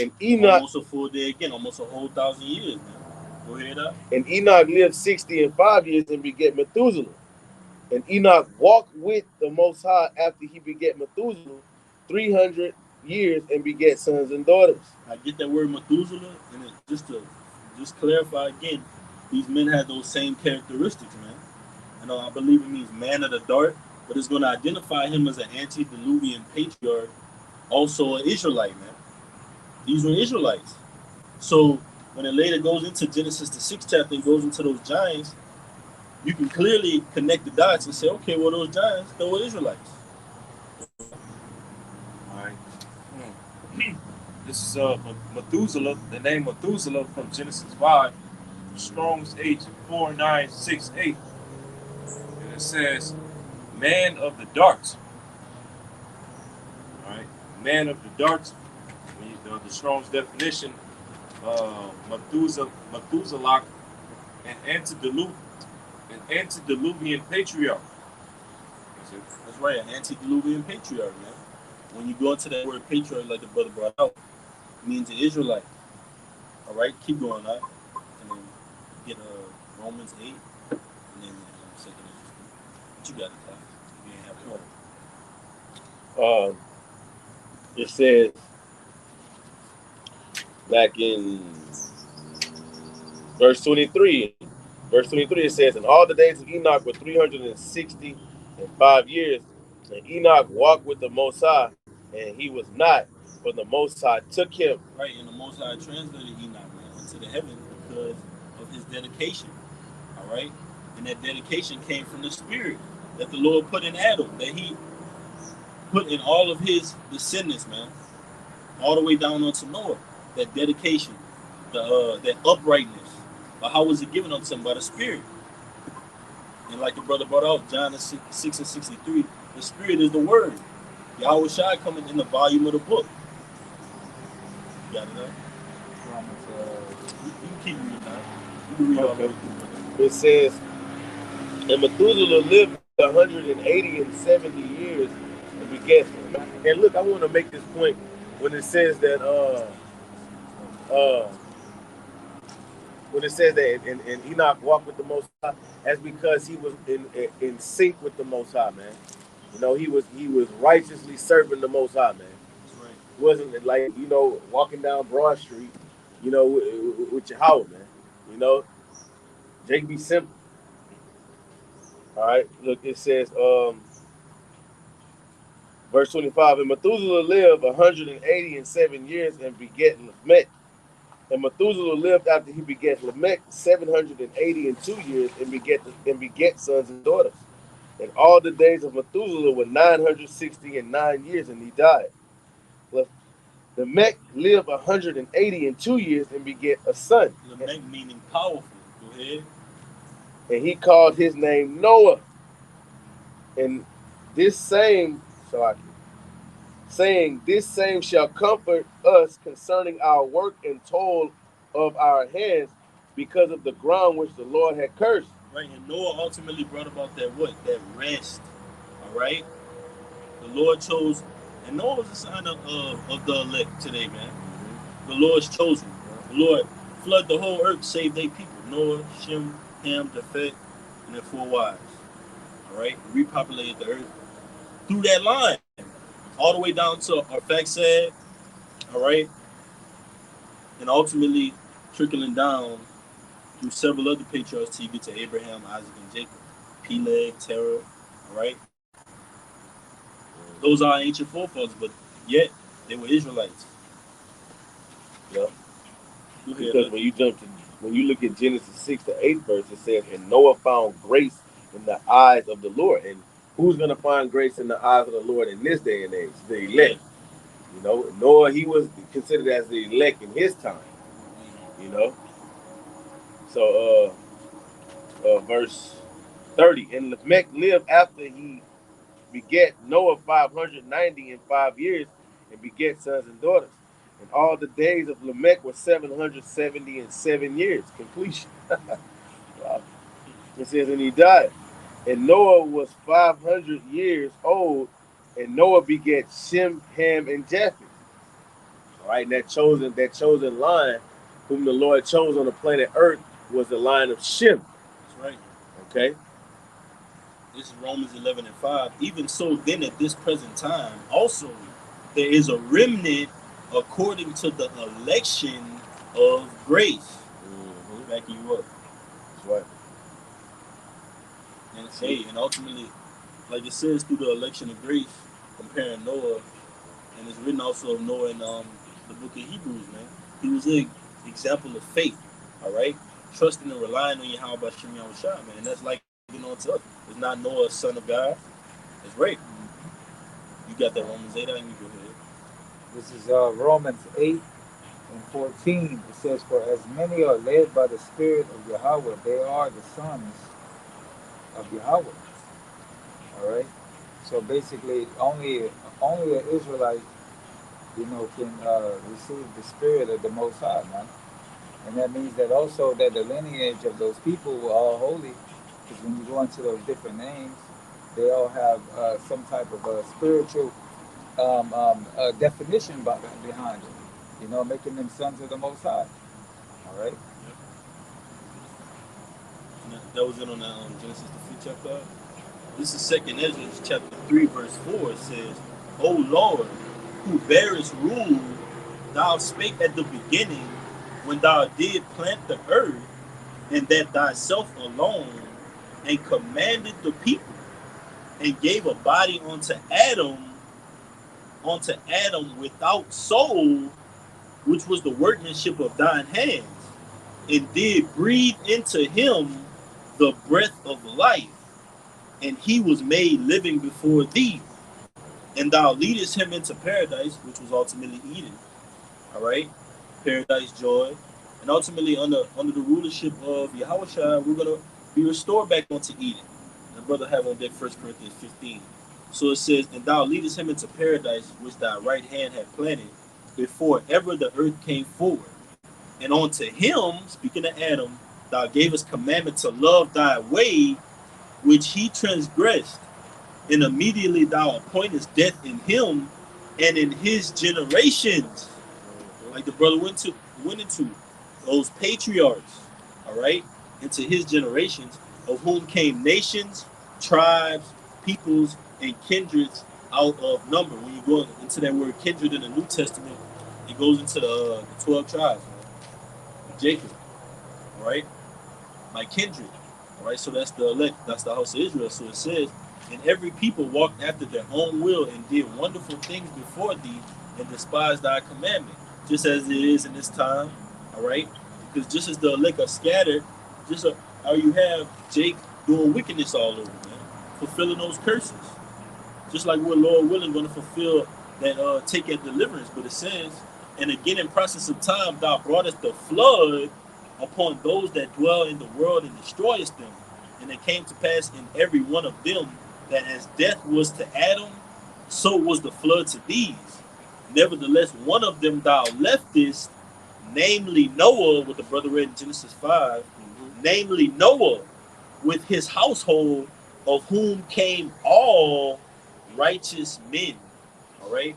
And Enoch Almost a full day again, almost a whole 1,000 years, man. Go ahead up. and Enoch lived 60 and 5 years and begat Methuselah. And Enoch walked with the Most High after he begat Methuselah 300 years and begat sons and daughters. I get that word Methuselah, and just clarify again, these men had those same characteristics, man. I believe it means man of the dark, but it's going to identify him as an antediluvian patriarch, also an Israelite, man. These were Israelites. So when it later goes into Genesis the 6th chapter and goes into those giants, you can clearly connect the dots and say, okay, well, those giants, they were Israelites. All right. This is Methuselah, the name Methuselah from Genesis 5, Strong's H 4968. And it says, man of the darts. All right. Man of the darts. The Strong's definition, Methuselah, an antediluvian patriarch. That's right, an antediluvian patriarch, man. When you go into that word patriarch, like the brother brought out, it means an Israelite. All right, keep going, right? And then get Romans 8, and then second Ezra. What you got in class? You ain't have one. It says back in verse 23. Verse 23, it says, and all the days of Enoch were 365 years, and Enoch walked with the Most High, and he was not, for the Most High took him. Right, and the Most High translated Enoch, man, into the heavens because of his dedication. All right, and that dedication came from the Spirit that the Lord put in Adam, that He put in all of his descendants, man, all the way down onto Noah. That dedication, that uprightness. But how was it given unto him? By the Spirit. And like the brother brought out, John 6:63, the Spirit is the Word. Yahweh Shai coming in the volume of the book. You got it up? You can keep reading that. You can read all the way through. It says, and Methuselah lived 180 and 70 years and begat. And look, I want to make this point when it says that and Enoch walked with the Most High, that's because he was in sync with the Most High, man. He was righteously serving the Most High, man. That's right. It wasn't like walking down Broad Street, with your house, man. Jake be simple. All right, look, it says, verse 25, and Methuselah lived 187 years and begat Lamech. And Methuselah lived after he begat Lamech 782 years and begat sons and daughters. And all the days of Methuselah were 969 years, and he died. Lamech lived 182 years and begat a son. Lamech meaning powerful. Go ahead. And he called his name Noah. And this same, saying, this same shall comfort us concerning our work and toil of our hands, because of the ground which the Lord had cursed. Right, and Noah ultimately brought about that what? That rest. All right? The Lord chose, and Noah was a sign of the elect today, man. The Lord's chosen. The Lord flood the whole earth, save their people. Noah, Shem, Ham, Japheth, and their 4 wives. All right? Repopulated the earth through that line. All the way down to Arphaxad. All right? And ultimately trickling down through several other patriarchs till you get to Abraham, Isaac, and Jacob. Peleg, Terah, all right? Those are ancient forefathers, but yet they were Israelites. Yeah. Because when you look at Genesis 6 to 8 verse, it says, and Noah found grace in the eyes of the Lord. And who's going to find grace in the eyes of the Lord in this day and age? The elect. Noah, he was considered as the elect in his time. So verse 30, and Lamech lived after he begat Noah 595 years and begat sons and daughters. And all the days of Lamech were 770 and 7 years. Completion. Wow. It says, and he died. And Noah was 500 years old, and Noah begat Shem, Ham, and Japheth. All right, and that chosen line, whom the Lord chose on the planet Earth, was the line of Shem. That's right. Okay. This is Romans 11:5. Even so, then at this present time, also there is a remnant according to the election of grace. Backing you up. That's right. And hey, and ultimately, like it says through the election of grace, comparing Noah, and it's written also of Noah in the book of Hebrews, man. He was an example of faith, all right? Trusting and relying on Yahweh Shem Yahushua, man. And that's like on to us. It's not Noah, son of God. It's right. You got that Romans 8, I need to go ahead. This is Romans 8:14. It says, "For as many are led by the Spirit of Yahweh, they are the sons of Yahweh." All right. So basically, only an Israelite, can receive the Spirit of the Most High, man. And that means that also that the lineage of those people were all holy, because when you go into those different names, they all have some type of spiritual definition behind it. Making them sons of the Most High. All right. That was it on Genesis the 5th chapter. This is 2nd Ezra chapter 3 verse 4. It says, "O Lord, who bearest rule, thou spake at the beginning, when thou did plant the earth, and that thyself alone, and commanded the people, and gave a body unto Adam without soul, which was the workmanship of thine hands, and did breathe into him the breath of life, and he was made living before thee. And thou leadest him into paradise," which was ultimately Eden. All right, paradise, joy, and ultimately under the rulership of Yahushua, we're gonna be restored back onto Eden. And the brother have on that 1 Corinthians 15. So it says, "And thou leadest him into paradise, which thy right hand had planted, before ever the earth came forward. And unto him," speaking of Adam, "thou gavest commandment to love thy way, which he transgressed. And immediately thou appointest death in him and in his generations." Like the brother went into those patriarchs, all right, into his generations, of whom came nations, tribes, peoples, and kindreds out of number. When you go into that word kindred in the New Testament, it goes into the 12 tribes, man. Jacob, all right, my kindred, all right. So that's the elect, that's the house of Israel. So it says, "And every people walked after their own will, and did wonderful things before thee, and despised thy commandment," just as it is in this time, all right? Because just as the elect are scattered, just how you have Jake doing wickedness all over, man, fulfilling those curses. Just like we're, Lord willing, going to fulfill that take at deliverance. But it says, "And again in process of time, thou broughtest the flood upon those that dwell in the world, and destroyest them. And it came to pass in every one of them, that as death was to Adam, so was the flood to these. Nevertheless, one of them thou leftest, namely Noah," what the brother read in Genesis 5, "namely Noah, with his household, of whom came all righteous men." All right.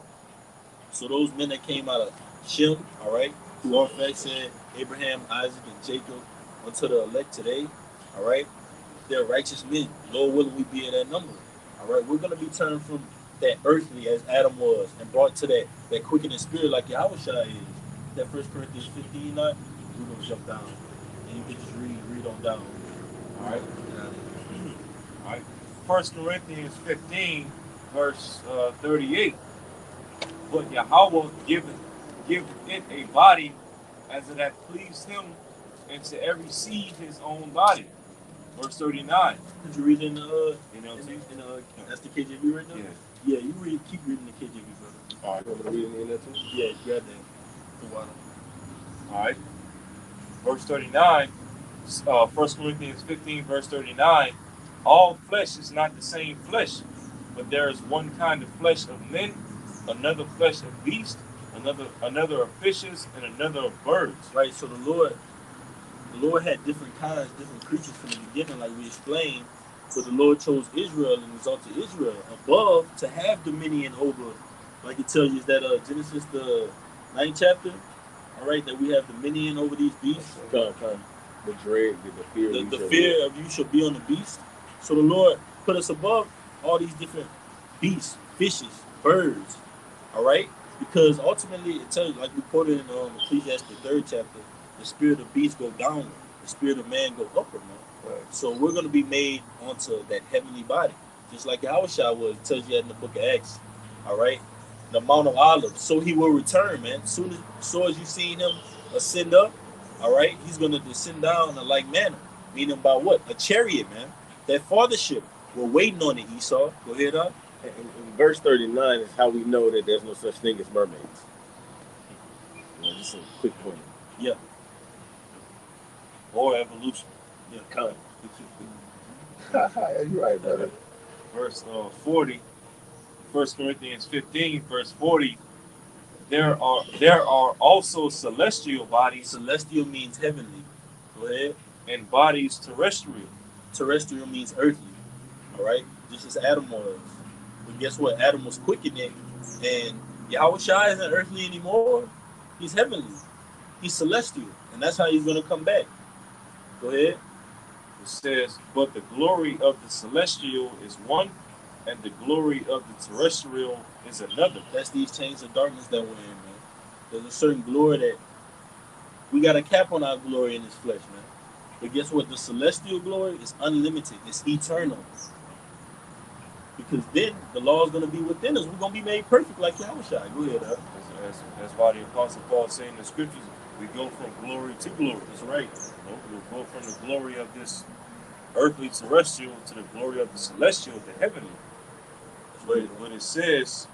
So those men that came out of Shem, all right, who our fact said Abraham, Isaac, and Jacob, unto the elect today, all right, they're righteous men. Lord willing, we be in that number. All right, we're gonna be turned from that earthly as Adam was, and brought to that quickening spirit like Yahushua is. That 1 Corinthians 15, we're gonna jump down, and you can just read on down. All right. All right. 1 Corinthians 15, verse 38. "But Yahweh giveth it a body as it hath pleased him, and to every seed his own body." Verse 39. Did you read in that's the KJV right now? Yeah. Yeah, you keep reading the KJV, brother. All right, you want me to read it in there too? Yeah, grab that. The water. All right. Verse 39. 1 Corinthians 15, verse 39. "All flesh is not the same flesh, but there is one kind of flesh of men, another flesh of beasts, another of fishes, and another of birds. Right. So the Lord had different kinds, different creatures from the beginning, like we explained. But the Lord chose Israel and exalted Israel above to have dominion over, like it tells you, is that Genesis the 9th chapter, all right, that we have dominion over these beasts. The dread, the fear. The fear of you shall be on the beast. So the Lord put us above all these different beasts, fishes, birds, all right, because ultimately it tells you, like we quoted in Ecclesiastes the 3rd chapter, the spirit of beast go downward, the spirit of man go upward, man. Right. So we're going to be made onto that heavenly body, just like Yahushua was. It tells you that in the book of Acts, all right? The Mount of Olives. So he will return, man. So as you seen him ascend up, all right, he's going to descend down in a like manner. Meaning by what? A chariot, man. That fathership. We're waiting on it, Esau. Go ahead, up. In verse 39 is how we know that there's no such thing as mermaids. Just a quick point. Yeah. Or evolution. Yeah. Come. You're right, brother. Verse 40, 1 Corinthians 15, verse 40. There are also celestial bodies. Celestial means heavenly. Go ahead. And bodies terrestrial. Terrestrial means earthly. All right? Just as Adam was. But guess what? Adam was quickening, and Yahushua isn't earthly anymore. He's heavenly. He's celestial. And that's how he's going to come back. Go ahead. It says, but the glory of the celestial is one, and the glory of the terrestrial is another. That's these chains of darkness that we're in, man. There's a certain glory that we got a cap on our glory in this flesh, man. But guess what? The celestial glory is unlimited. It's eternal. Because then the law is going to be within us. We're going to be made perfect like Yahushua. Go ahead, That's why the Apostle Paul saying in the scriptures, we go from glory to glory. That's right. We go from the glory of this earthly terrestrial to the glory of the celestial, the heavenly. But it says,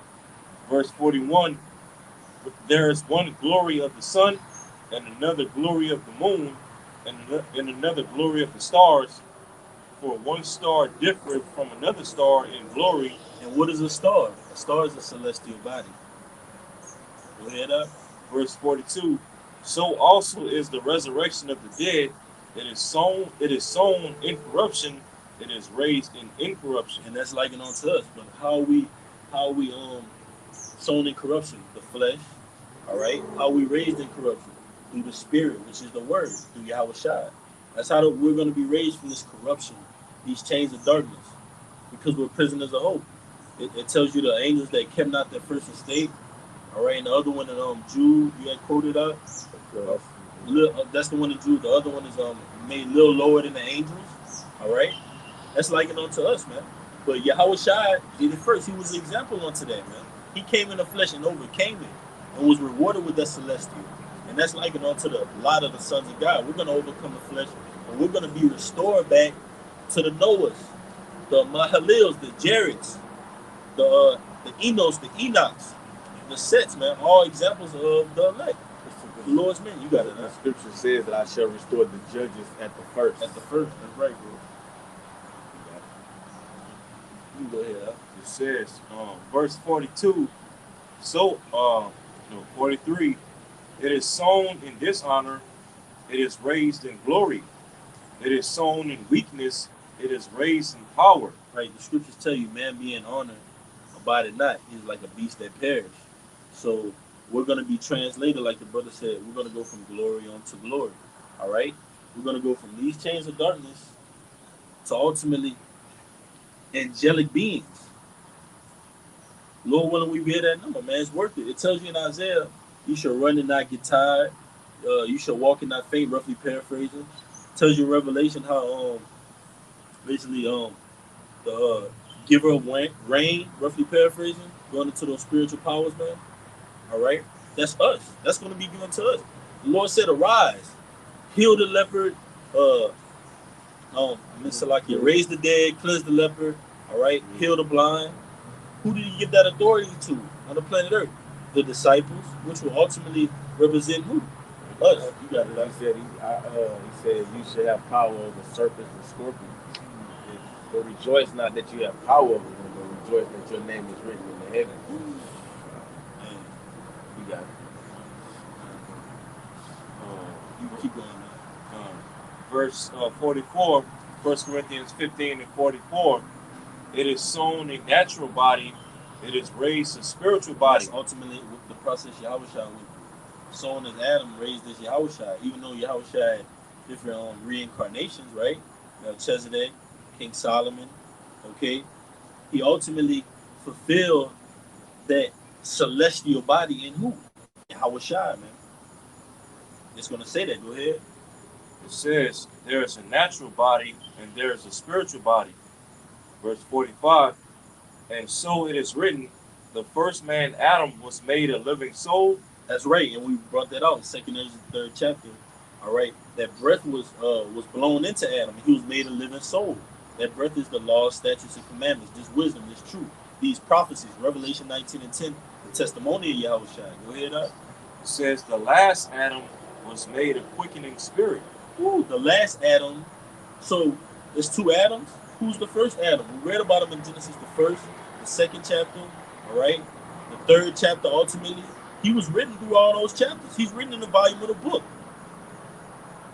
verse 41, there is one glory of the sun, and another glory of the moon, and another glory of the stars. For one star differeth from another star in glory. And what is a star? A star is a celestial body. Go ahead up. Verse 42. So also is the resurrection of the dead. It is sown in corruption. It is raised in incorruption. And that's likened unto us. But how we sown in corruption? The flesh. All right. How we raised in corruption? Through the spirit, which is the word, through Yahushua. That's how we're going to be raised from this corruption, these chains of darkness, because we're prisoners of hope. It tells you the angels that kept not their first estate. All right, and the other one in Jude, you had quoted up. That's the one in Jude. The other one is made a little lower than the angels. All right, that's likened unto us, man. But Yahushua did it first. He was the example unto that, man. He came in the flesh and overcame it, and was rewarded with that celestial. And that's likened unto the lot of the sons of God. We're going to overcome the flesh, and we're going to be restored back to the Noahs, the Mahalils, the Jareds, the Enos, the Enochs, the Sets, man. All examples of the elect. The Lord's men. You got it. The scripture says that I shall restore the judges at the first. At the first. That's right, bro. You go ahead. It says, verse 42. So, 43. It is sown in dishonor, it is raised in glory. It is sown in weakness, it is raised in power. Right, the scriptures tell you, man being honored, abideth not. He's like a beast that perished. So we're going to be translated, like the brother said, we're going to go from glory unto glory. All right? We're going to go from these chains of darkness to ultimately angelic beings. Lord willing, we hear that number, man. It's worth it. It tells you in Isaiah, you shall run and not get tired. You shall walk and not faint, roughly paraphrasing. Tells you in Revelation how basically the giver of rain, roughly paraphrasing, going into those spiritual powers, man. All right? That's us. That's going to be given to us. The Lord said, arise, heal the leopard, raise the dead, cleanse the leopard, all right, heal the blind. Who did he give that authority to on the planet Earth? The disciples, which will ultimately represent who? Us. You got it. He said you should have power over serpents and scorpions. But rejoice not that you have power over them, but rejoice that your name is written in the heavens. You got it. Keep going, man. Verse 44, 1 Corinthians 15 and 44. It is sown a natural body, it is raised a spiritual body. That's ultimately what the process Yahushua was sown as Adam, raised as Yahushua. Even though Yahushua had different reincarnations, right? Melchizedek, King Solomon, okay? He ultimately fulfilled that celestial body in who? Yahushua, man. It's going to say that. Go ahead. It says there is a natural body and there is a spiritual body. Verse 45, and so it is written, the first man Adam was made a living soul. That's right, and we brought that out in 2nd and 3rd chapter. All right, that breath was blown into Adam, and he was made a living soul. That breath is the law, statutes, and commandments. This wisdom, this truth, these prophecies. Revelation 19 and 10, the testimony of Yahushua. Go ahead, up. It says the last Adam was made a quickening spirit. Ooh, the last Adam. So there's two Adams. Who's the first Adam? We read about him in Genesis, the first, the 2nd chapter. All right, the 3rd chapter. Ultimately, he was written through all those chapters. He's written in the volume of the book.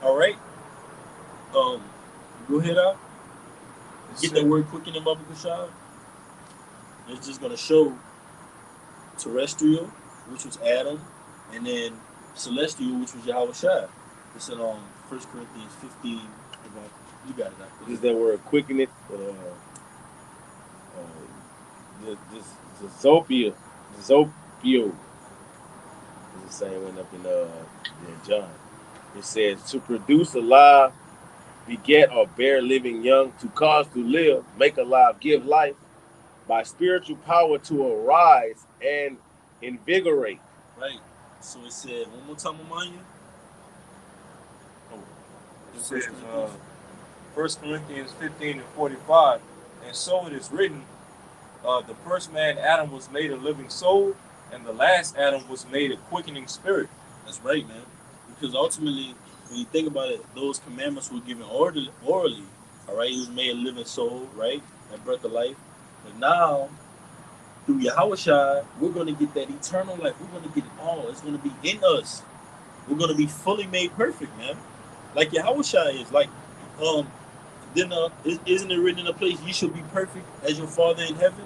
All right. Go ahead, out. Get that word quick in the Baba Kushab. It's just going to show terrestrial, which was Adam, and then celestial, which was Yahushua. It's in 1 Corinthians 15. You got it. Is that word quickening? Zopio. Zopio. It's the same one up in John. It says to produce alive, beget or bear living young, to cause to live, make alive, give life, by spiritual power to arise and invigorate. Right. So it said, one more time, Amaya. It says 1 Corinthians 15 and 45, and so it is written, the first man Adam was made a living soul, and the last Adam was made a quickening spirit. That's right, man. Because ultimately, when you think about it, those commandments were given orally. All right, he was made a living soul, right? That breath of life. But now, through Yahushua, we're going to get that eternal life. We're going to get it all. It's going to be in us. We're going to be fully made perfect, man. Like Yahushua is. Like, then isn't it written in a place, you shall be perfect as your Father in heaven?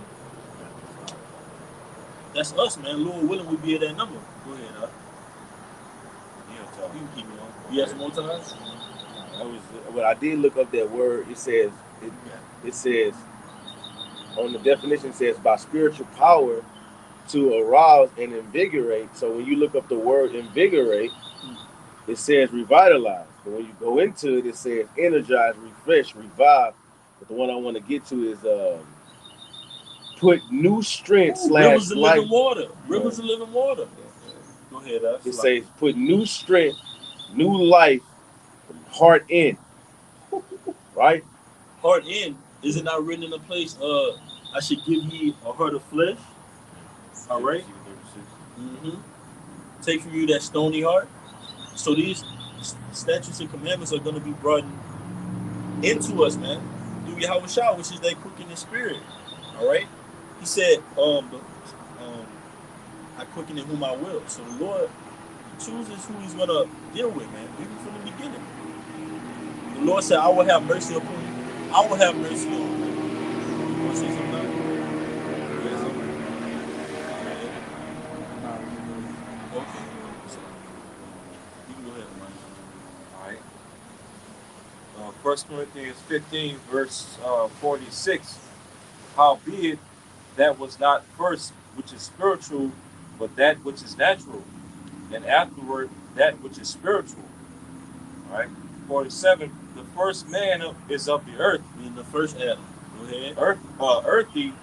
That's us, man. Lord willing, we'll be at that number. Go ahead, huh? You can keep it on. You have some more time? Well, I did look up that word. It says, it says, on the definition, it says by spiritual power to arouse and invigorate. So when you look up the word invigorate, it says revitalize. But when you go into it, it says energize, refresh, revive. But the one I want to get to is put new strength / rivers of life. living water. Rivers of living water. Go ahead, us. It says put new strength, new life, heart in. Right? Heart in. Is it not written in a place, I should give ye a heart of flesh? All right. Mm-hmm. Take from you that stony heart. So these statutes and commandments are going to be brought into us, man, through Yahushua, which is that quickening spirit. All right. He said, I quicken in whom I will. So the Lord chooses who he's going to deal with, man, even from the beginning. The Lord said, I will have mercy upon you. I will have mercy on you. You want to say something now? Okay. You can go ahead, Mike. All right. 1 Corinthians 15, verse 46. Howbeit, that was not first which is spiritual, but that which is natural, and afterward that which is spiritual. All right. 47. The first man is of the earth. Meaning the first Adam. Go ahead. Earthy.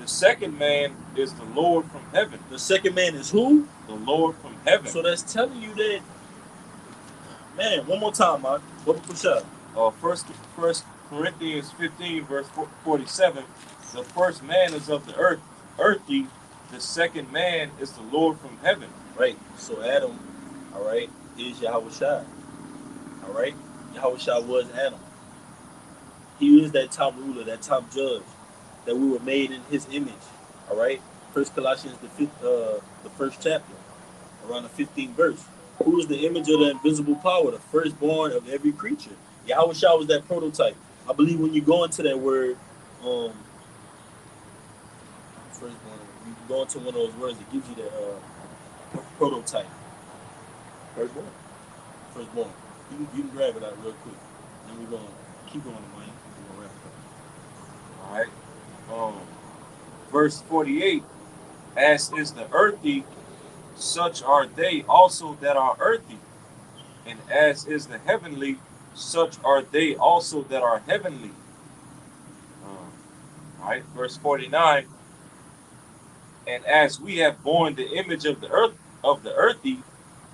The second man is the Lord from heaven. The second man is who? The Lord from heaven. So that's telling you that, man, one more time, man. What push up? First Corinthians 15, verse 47. The first man is of the earth, earthy. The second man is the Lord from heaven. Right. So Adam, all right, is Yahushua. All right. Yahushua was Adam. He is that top ruler, that top judge, that we were made in his image. All right. First Colossians, the first chapter, around the 15th verse. Who is the image of the invisible power, the firstborn of every creature? Yahweh Shah was that prototype. I believe when you go into that word, um, firstborn, you go into one of those words, it gives you that prototype. Firstborn. Firstborn. You can grab it out real quick. And we're going to keep going, man. We're going to wrap it up. All right. Verse 48, as is the earthy, such are they also that are earthy. And as is the heavenly, such are they also that are heavenly. All right. Verse 49, and as we have borne the image of the earth of the earthy,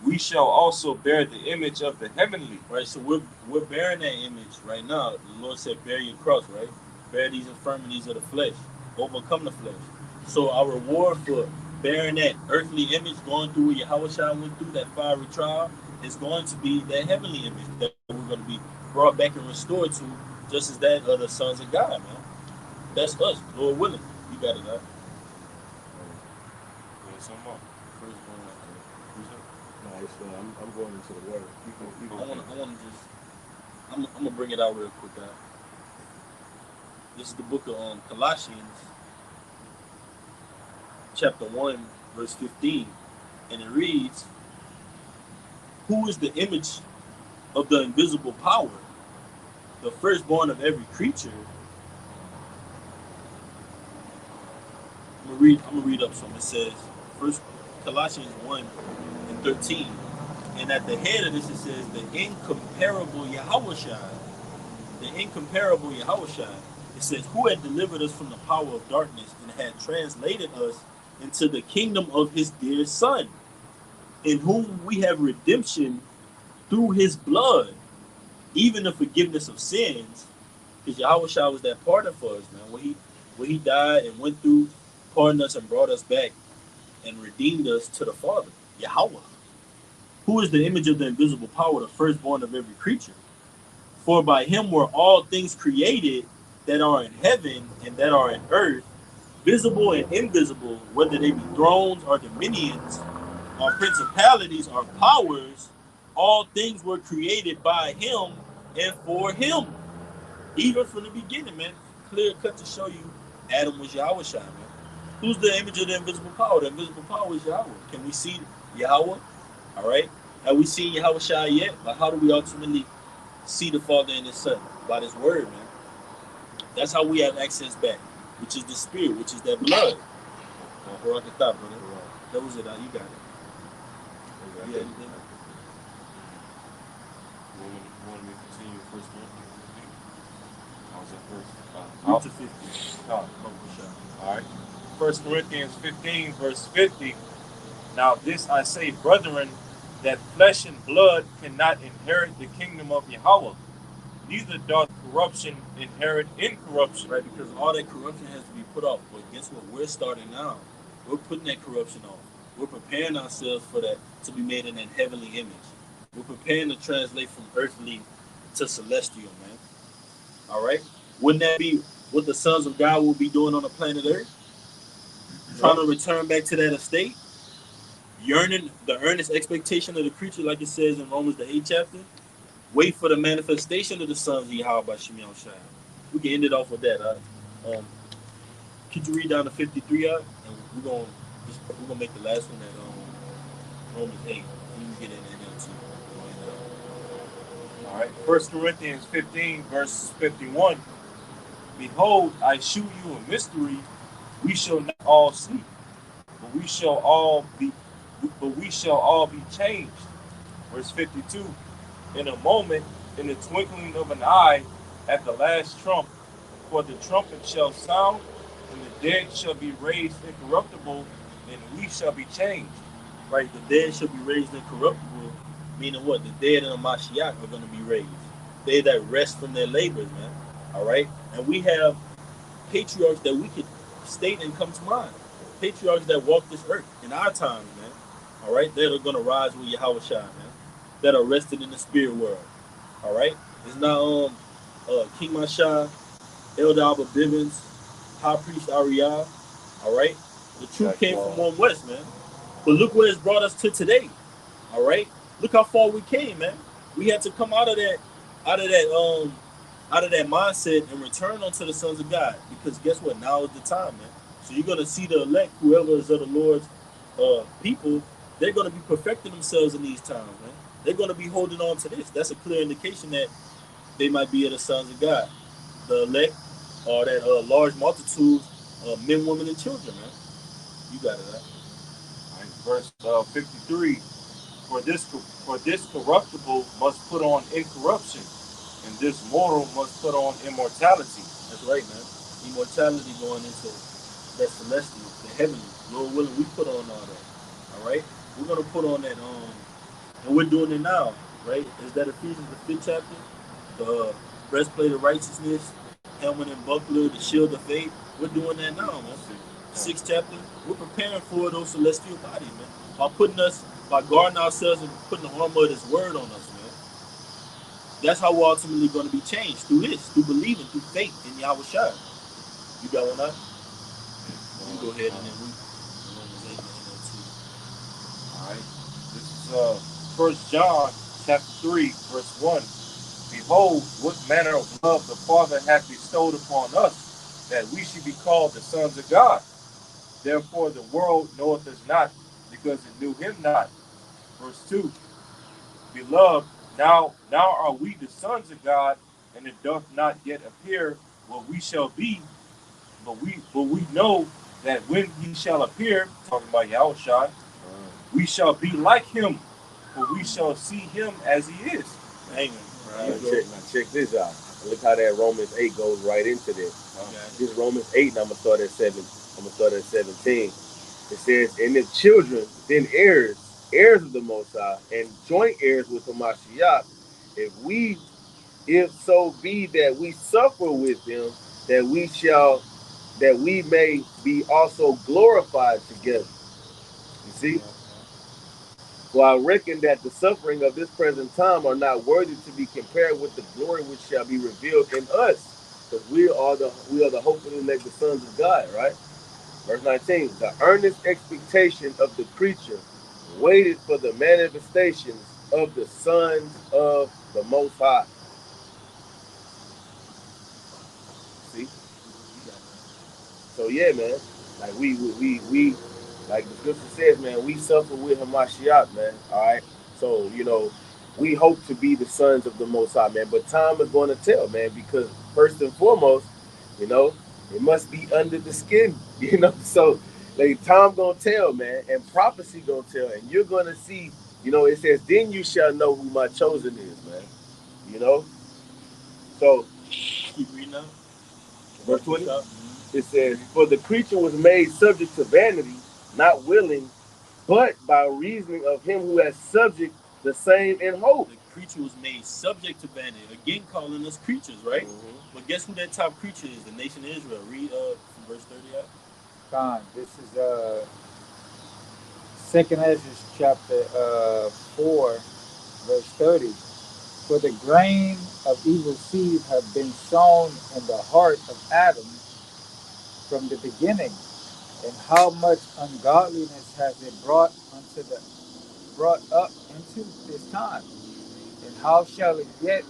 we shall also bear the image of the heavenly. Right, so we're bearing that image right now. The Lord said, bear your cross, right? Bear these infirmities of the flesh. Overcome the flesh. So our reward for bearing that earthly image, going through what Yahweh Shai went through, that fiery trial, is going to be that heavenly image that we're going to be brought back and restored to, just as that of the sons of God, man. That's us, Lord willing. You got it, right? Some more. Nice. I'm going into the word. I want to just, I'm gonna bring it out real quick, guys. This is the book of Colossians, chapter 1, verse 15, and it reads, "Who is the image of the invisible power, the firstborn of every creature?" I'm gonna read up some. It says, First Colossians 1 and 13, and at the head of this it says, the incomparable Yahushua. The incomparable Yahushua. It says, who had delivered us from the power of darkness and had translated us into the kingdom of his dear Son, in whom we have redemption through his blood, even the forgiveness of sins. Because Yahushua was that partner for us, man. When he died and went through, pardoned us and brought us back and redeemed us to the Father, Yahweh, who is the image of the invisible power, the firstborn of every creature. For by him were all things created that are in heaven and that are in earth, visible and invisible, whether they be thrones or dominions, or principalities or powers, all things were created by him and for him. Even from the beginning, man. Clear cut to show you Adam was Yahweh Shai, man. Who's the image of the invisible power? The invisible power is Yahweh. Can we see Yahweh? All right. Have we seen Yahweh Shai yet? But how do we ultimately see the Father and his Son? By this word, man. That's how we have access back, which is the spirit, which is that blood. That was it. You got it. Yeah, anything? You want me to continue first Corinthians 15? How's that first? Up to 50. All right. 1 Corinthians 15, verse 50. Now this I say, brethren, that flesh and blood cannot inherit the kingdom of Yahweh, neither doth corruption inherit incorruption. Right, because all that corruption has to be put off. But guess what? We're starting now. We're putting that corruption off. We're preparing ourselves for that, to be made in that heavenly image. We're preparing to translate from earthly to celestial, man. All right? Wouldn't that be what the sons of God will be doing on the planet Earth? Trying to return back to that estate? Yearning, the earnest expectation of the creature, like it says in Romans the 8th chapter. Wait for the manifestation of the sons of Yahweh by Shimei Shai. We can end it off with that. Could you read down to 53? And we're gonna make the last one at Romans 8. You can get in there too. All right. 1 Corinthians 15, verse 51. Behold, I shew you a mystery. We shall not all sleep, but we shall all be changed. Verse 52. In a moment, in the twinkling of an eye, at the last trump, for the trumpet shall sound, and the dead shall be raised incorruptible, and we shall be changed. Right, the dead shall be raised incorruptible, meaning what? The dead in the Mashiach are going to be raised. They that rest from their labors, man. All right, and we have patriarchs that we could state and come to mind. Patriarchs that walk this earth in our times, man. All right, that are going to rise with Yahweh Shai, man. That are rested in the spirit world. All right, it's not King Masha, Elder Abba Bivens, High Priest Ariah. All right, the truth came from one west, man. But look where it's brought us to today. All right, Look how far we came, man. We had to come out of that, out of that mindset and return unto the sons of God. Because guess what? Now is the time, man. So you're gonna see the elect, whoever is of the Lord's people, they're gonna be perfecting themselves in these times, man. They're gonna be holding on to this. That's a clear indication that they might be of the sons of God. The elect are that large multitude of men, women, and children, man. You got it, right? All right, verse 53. For this corruptible must put on incorruption, and this mortal must put on immortality. That's right, man. Immortality going into that celestial, the heavenly. Lord willing, we put on all that. All right? We're going to put on that, and we're doing it now, right? Is that Ephesians, the 5th chapter? The breastplate of righteousness, helmet and buckler, the shield of faith. We're doing that now, man. 6th chapter. We're preparing for those celestial bodies, man. By guarding ourselves and putting the armor of this word on us, man. That's how we're ultimately going to be changed, through this, through believing, through faith in Yahweh Shai. You got one up? You can go ahead and then we All right. This is 1 John chapter 3, verse 1. Behold, what manner of love the Father hath bestowed upon us, that we should be called the sons of God. Therefore the world knoweth us not, because it knew him not. Verse 2. Beloved, now are we the sons of God, and it doth not yet appear what we shall be, but we know that when he shall appear, talking about Yahushua, we shall be like him, for we shall see him as he is. Amen. Now check this out. Look how that Romans 8 goes right into this. This Romans 8, and I'm gonna start at 7. I'm gonna start at 17. It says, "And if children, then heirs, heirs of the Most High, and joint heirs with the Mashiach, if so be that we suffer with them, that we may be also glorified together." You see? For I reckon that the suffering of this present time are not worthy to be compared with the glory which shall be revealed in us. Because we are the hopefully elect, the sons of God, right? Verse 19, the earnest expectation of the creature waited for the manifestations of the sons of the Most High. See? So yeah, man. Like we like the scripture says, man, we suffer with Hamashiach, man. All right. So, we hope to be the sons of the Most High, man. But time is going to tell, man, because first and foremost, you know, it must be under the skin, So like time gonna tell, man, and prophecy gonna tell, and you're gonna see, it says, then you shall know who my chosen is, man. You know? So keep reading up. verse 20. It says, "For the creature was made subject to vanity, not willing, but by reasoning of him who has subject the same in hope." The creature was made subject to vanity. Again, calling us creatures, right? But guess who that top creature is? The nation of Israel. Read from verse 30 out. Con, this is Second Ezra chapter 4, verse 30. For the grain of evil seed have been sown in the heart of Adam from the beginning, and how much ungodliness has it brought up into this time, and how shall it yet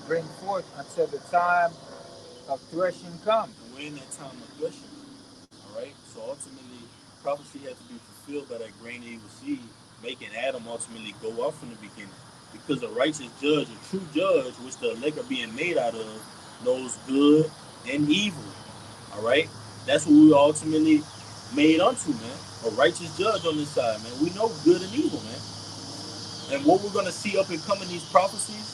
bring forth until the time of threshing come? And we're in that time of threshing. All right. So ultimately, prophecy had to be fulfilled by that grain of evil seed, making Adam ultimately go off from the beginning. Because a righteous judge, a true judge, which the elect are being made out of, knows good and evil. All right. That's what we were ultimately made unto, man. A righteous judge on this side, man. We know good and evil, man. And what we're gonna see up and coming these prophecies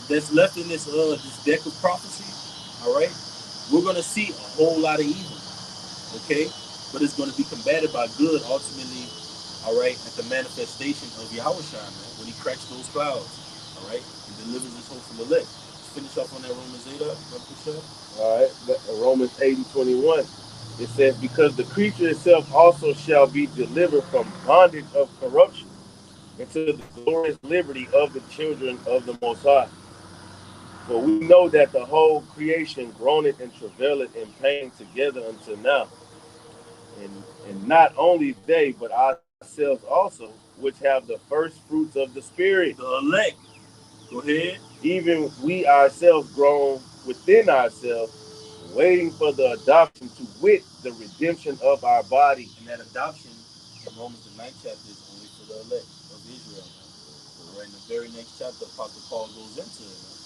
that's left in this deck of prophecy, all right, we're gonna see a whole lot of evil, okay, but it's gonna be combated by good ultimately, all right, at the manifestation of Yahweh Shai, man, when he cracks those clouds, all right, and delivers his hopeful elect. Let's finish off on that Romans 8 up, All right, Romans 8:21. It says, "Because the creature itself also shall be delivered from bondage of corruption into the glorious liberty of the children of the Most High. For we know that the whole creation groaneth and travaileth in pain together until now. And not only they, but ourselves also, which have the first fruits of the Spirit, The elect. Go ahead. even we ourselves grown within ourselves, waiting for the adoption to wit the redemption of our body. And that adoption in Romans the 9th chapter is only for the elect of Israel, man. So right in the very next chapter, Apostle Paul goes into it, man.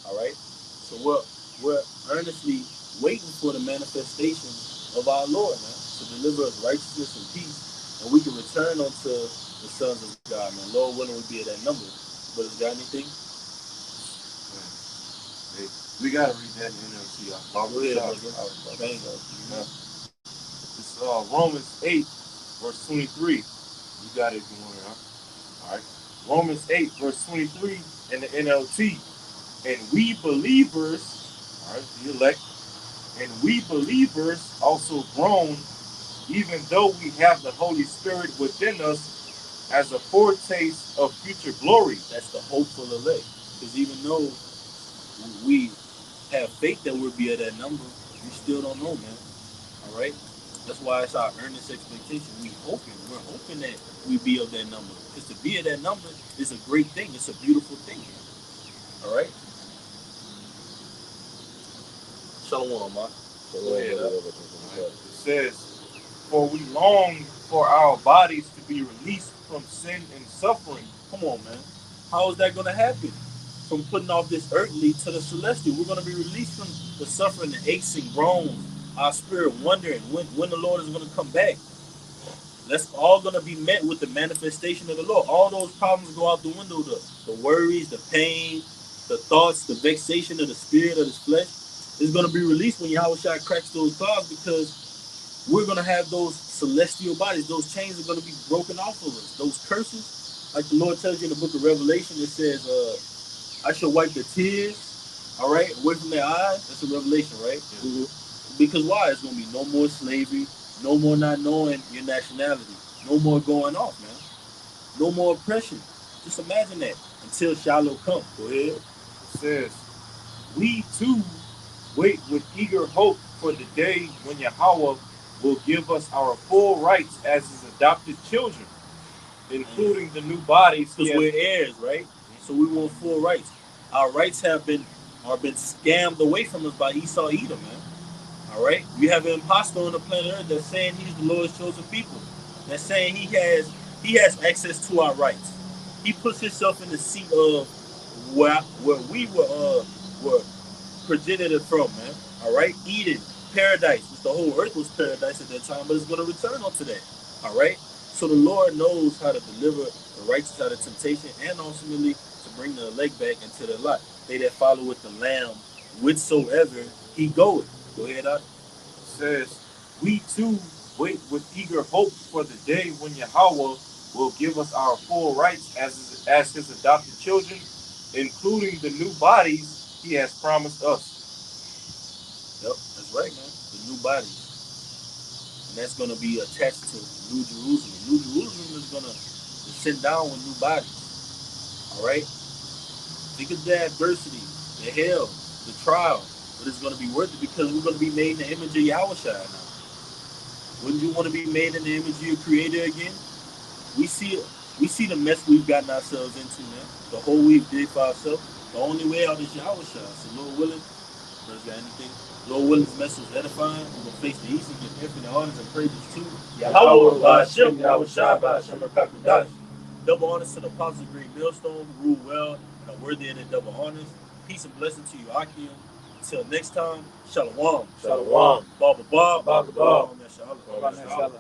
All right. So we're earnestly waiting for the manifestation of our Lord, man, to deliver us righteousness and peace, and we can return unto the sons of God, man. Lord willing, we be at that number. But has got anything? Hey, we gotta read that in NLT. Go ahead, brother. Bang. It's Romans 8, verse 23. You got it if you want it, huh? All right. Romans 8, verse 23 in the NLT. And we believers, all right, the elect, and we believers also groan, even though we have the Holy Spirit within us as a foretaste of future glory. That's the hopeful elect. Because even though we have faith that we'll be at that number, we still don't know, man. All right? That's why it's our earnest expectation. We're hoping that we be of that number. Because to be at that number is a great thing. It's a beautiful thing. All right? Shalom, man. Go ahead. It says, for we long for our bodies to be released from sin and suffering. Come on, man. How is that going to happen? From putting off this earthly to the celestial. We're going to be released from the suffering, the aches and groans, our spirit wondering when the Lord is going to come back. That's all going to be met with the manifestation of the Lord. All those problems go out the window. The worries, the pain, the thoughts, the vexation of the spirit, of the flesh is going to be released when Yahweh cracks those clouds, because we're going to have those celestial bodies. Those chains are going to be broken off of us. Those curses, like the Lord tells you in the book of Revelation, it says, I shall wipe the tears, all right, away from their eyes. That's a revelation, right? Mm-hmm. Because why? It's going to be no more slavery, no more not knowing your nationality, no more going off, man, no more oppression. Just imagine that until Shiloh comes. Go ahead. It says, we too wait with eager hope for the day when Yahweh will give us our full rights as his adopted children, including the new bodies. Because we're heirs, right? So we want full rights. Our rights are been scammed away from us by Esau Edom, man. All right, we have an imposter on the planet Earth that's saying he's the Lord's chosen people. That's saying he has access to our rights. He puts himself in the seat of where we were progenited from, man. All right, Eden, paradise. The whole earth was paradise at that time, but it's going to return onto that. All right. So the Lord knows how to deliver the righteous out of temptation, and ultimately to bring the elect back into the light. They that follow with the Lamb, whithersoever he goeth. Go ahead, Doc. It says, we too wait with eager hope for the day when Yahweh will give us our full rights as his adopted children, including the new bodies he has promised us. Yep, that's right, man. The new bodies. And that's going to be attached to New Jerusalem. New Jerusalem is going to descend down with new bodies. All right? Think of the adversity, the hell, the trial, but it's going to be worth it because we're going to be made in the image of Yahweh now. Wouldn't you want to be made in the image of your Creator again? We see the mess we've gotten ourselves into, man. The hole we've dig for ourselves. The only way out is Yahweh. So Lord willing, brothers got anything? Lord willing, this message is edifying. We're going to face the east and give infinite honors and praises to Yahweh, Ba'ashem, Yahweh Shai, Ba'ashem, Rakakadash. double honors to the apostles of Great Millstone who rule well and are worthy of their double honors. Peace and blessing to you, Akim. Until next time, Shalom. Shalom. Baba Bob. Baba Bob. Shalom.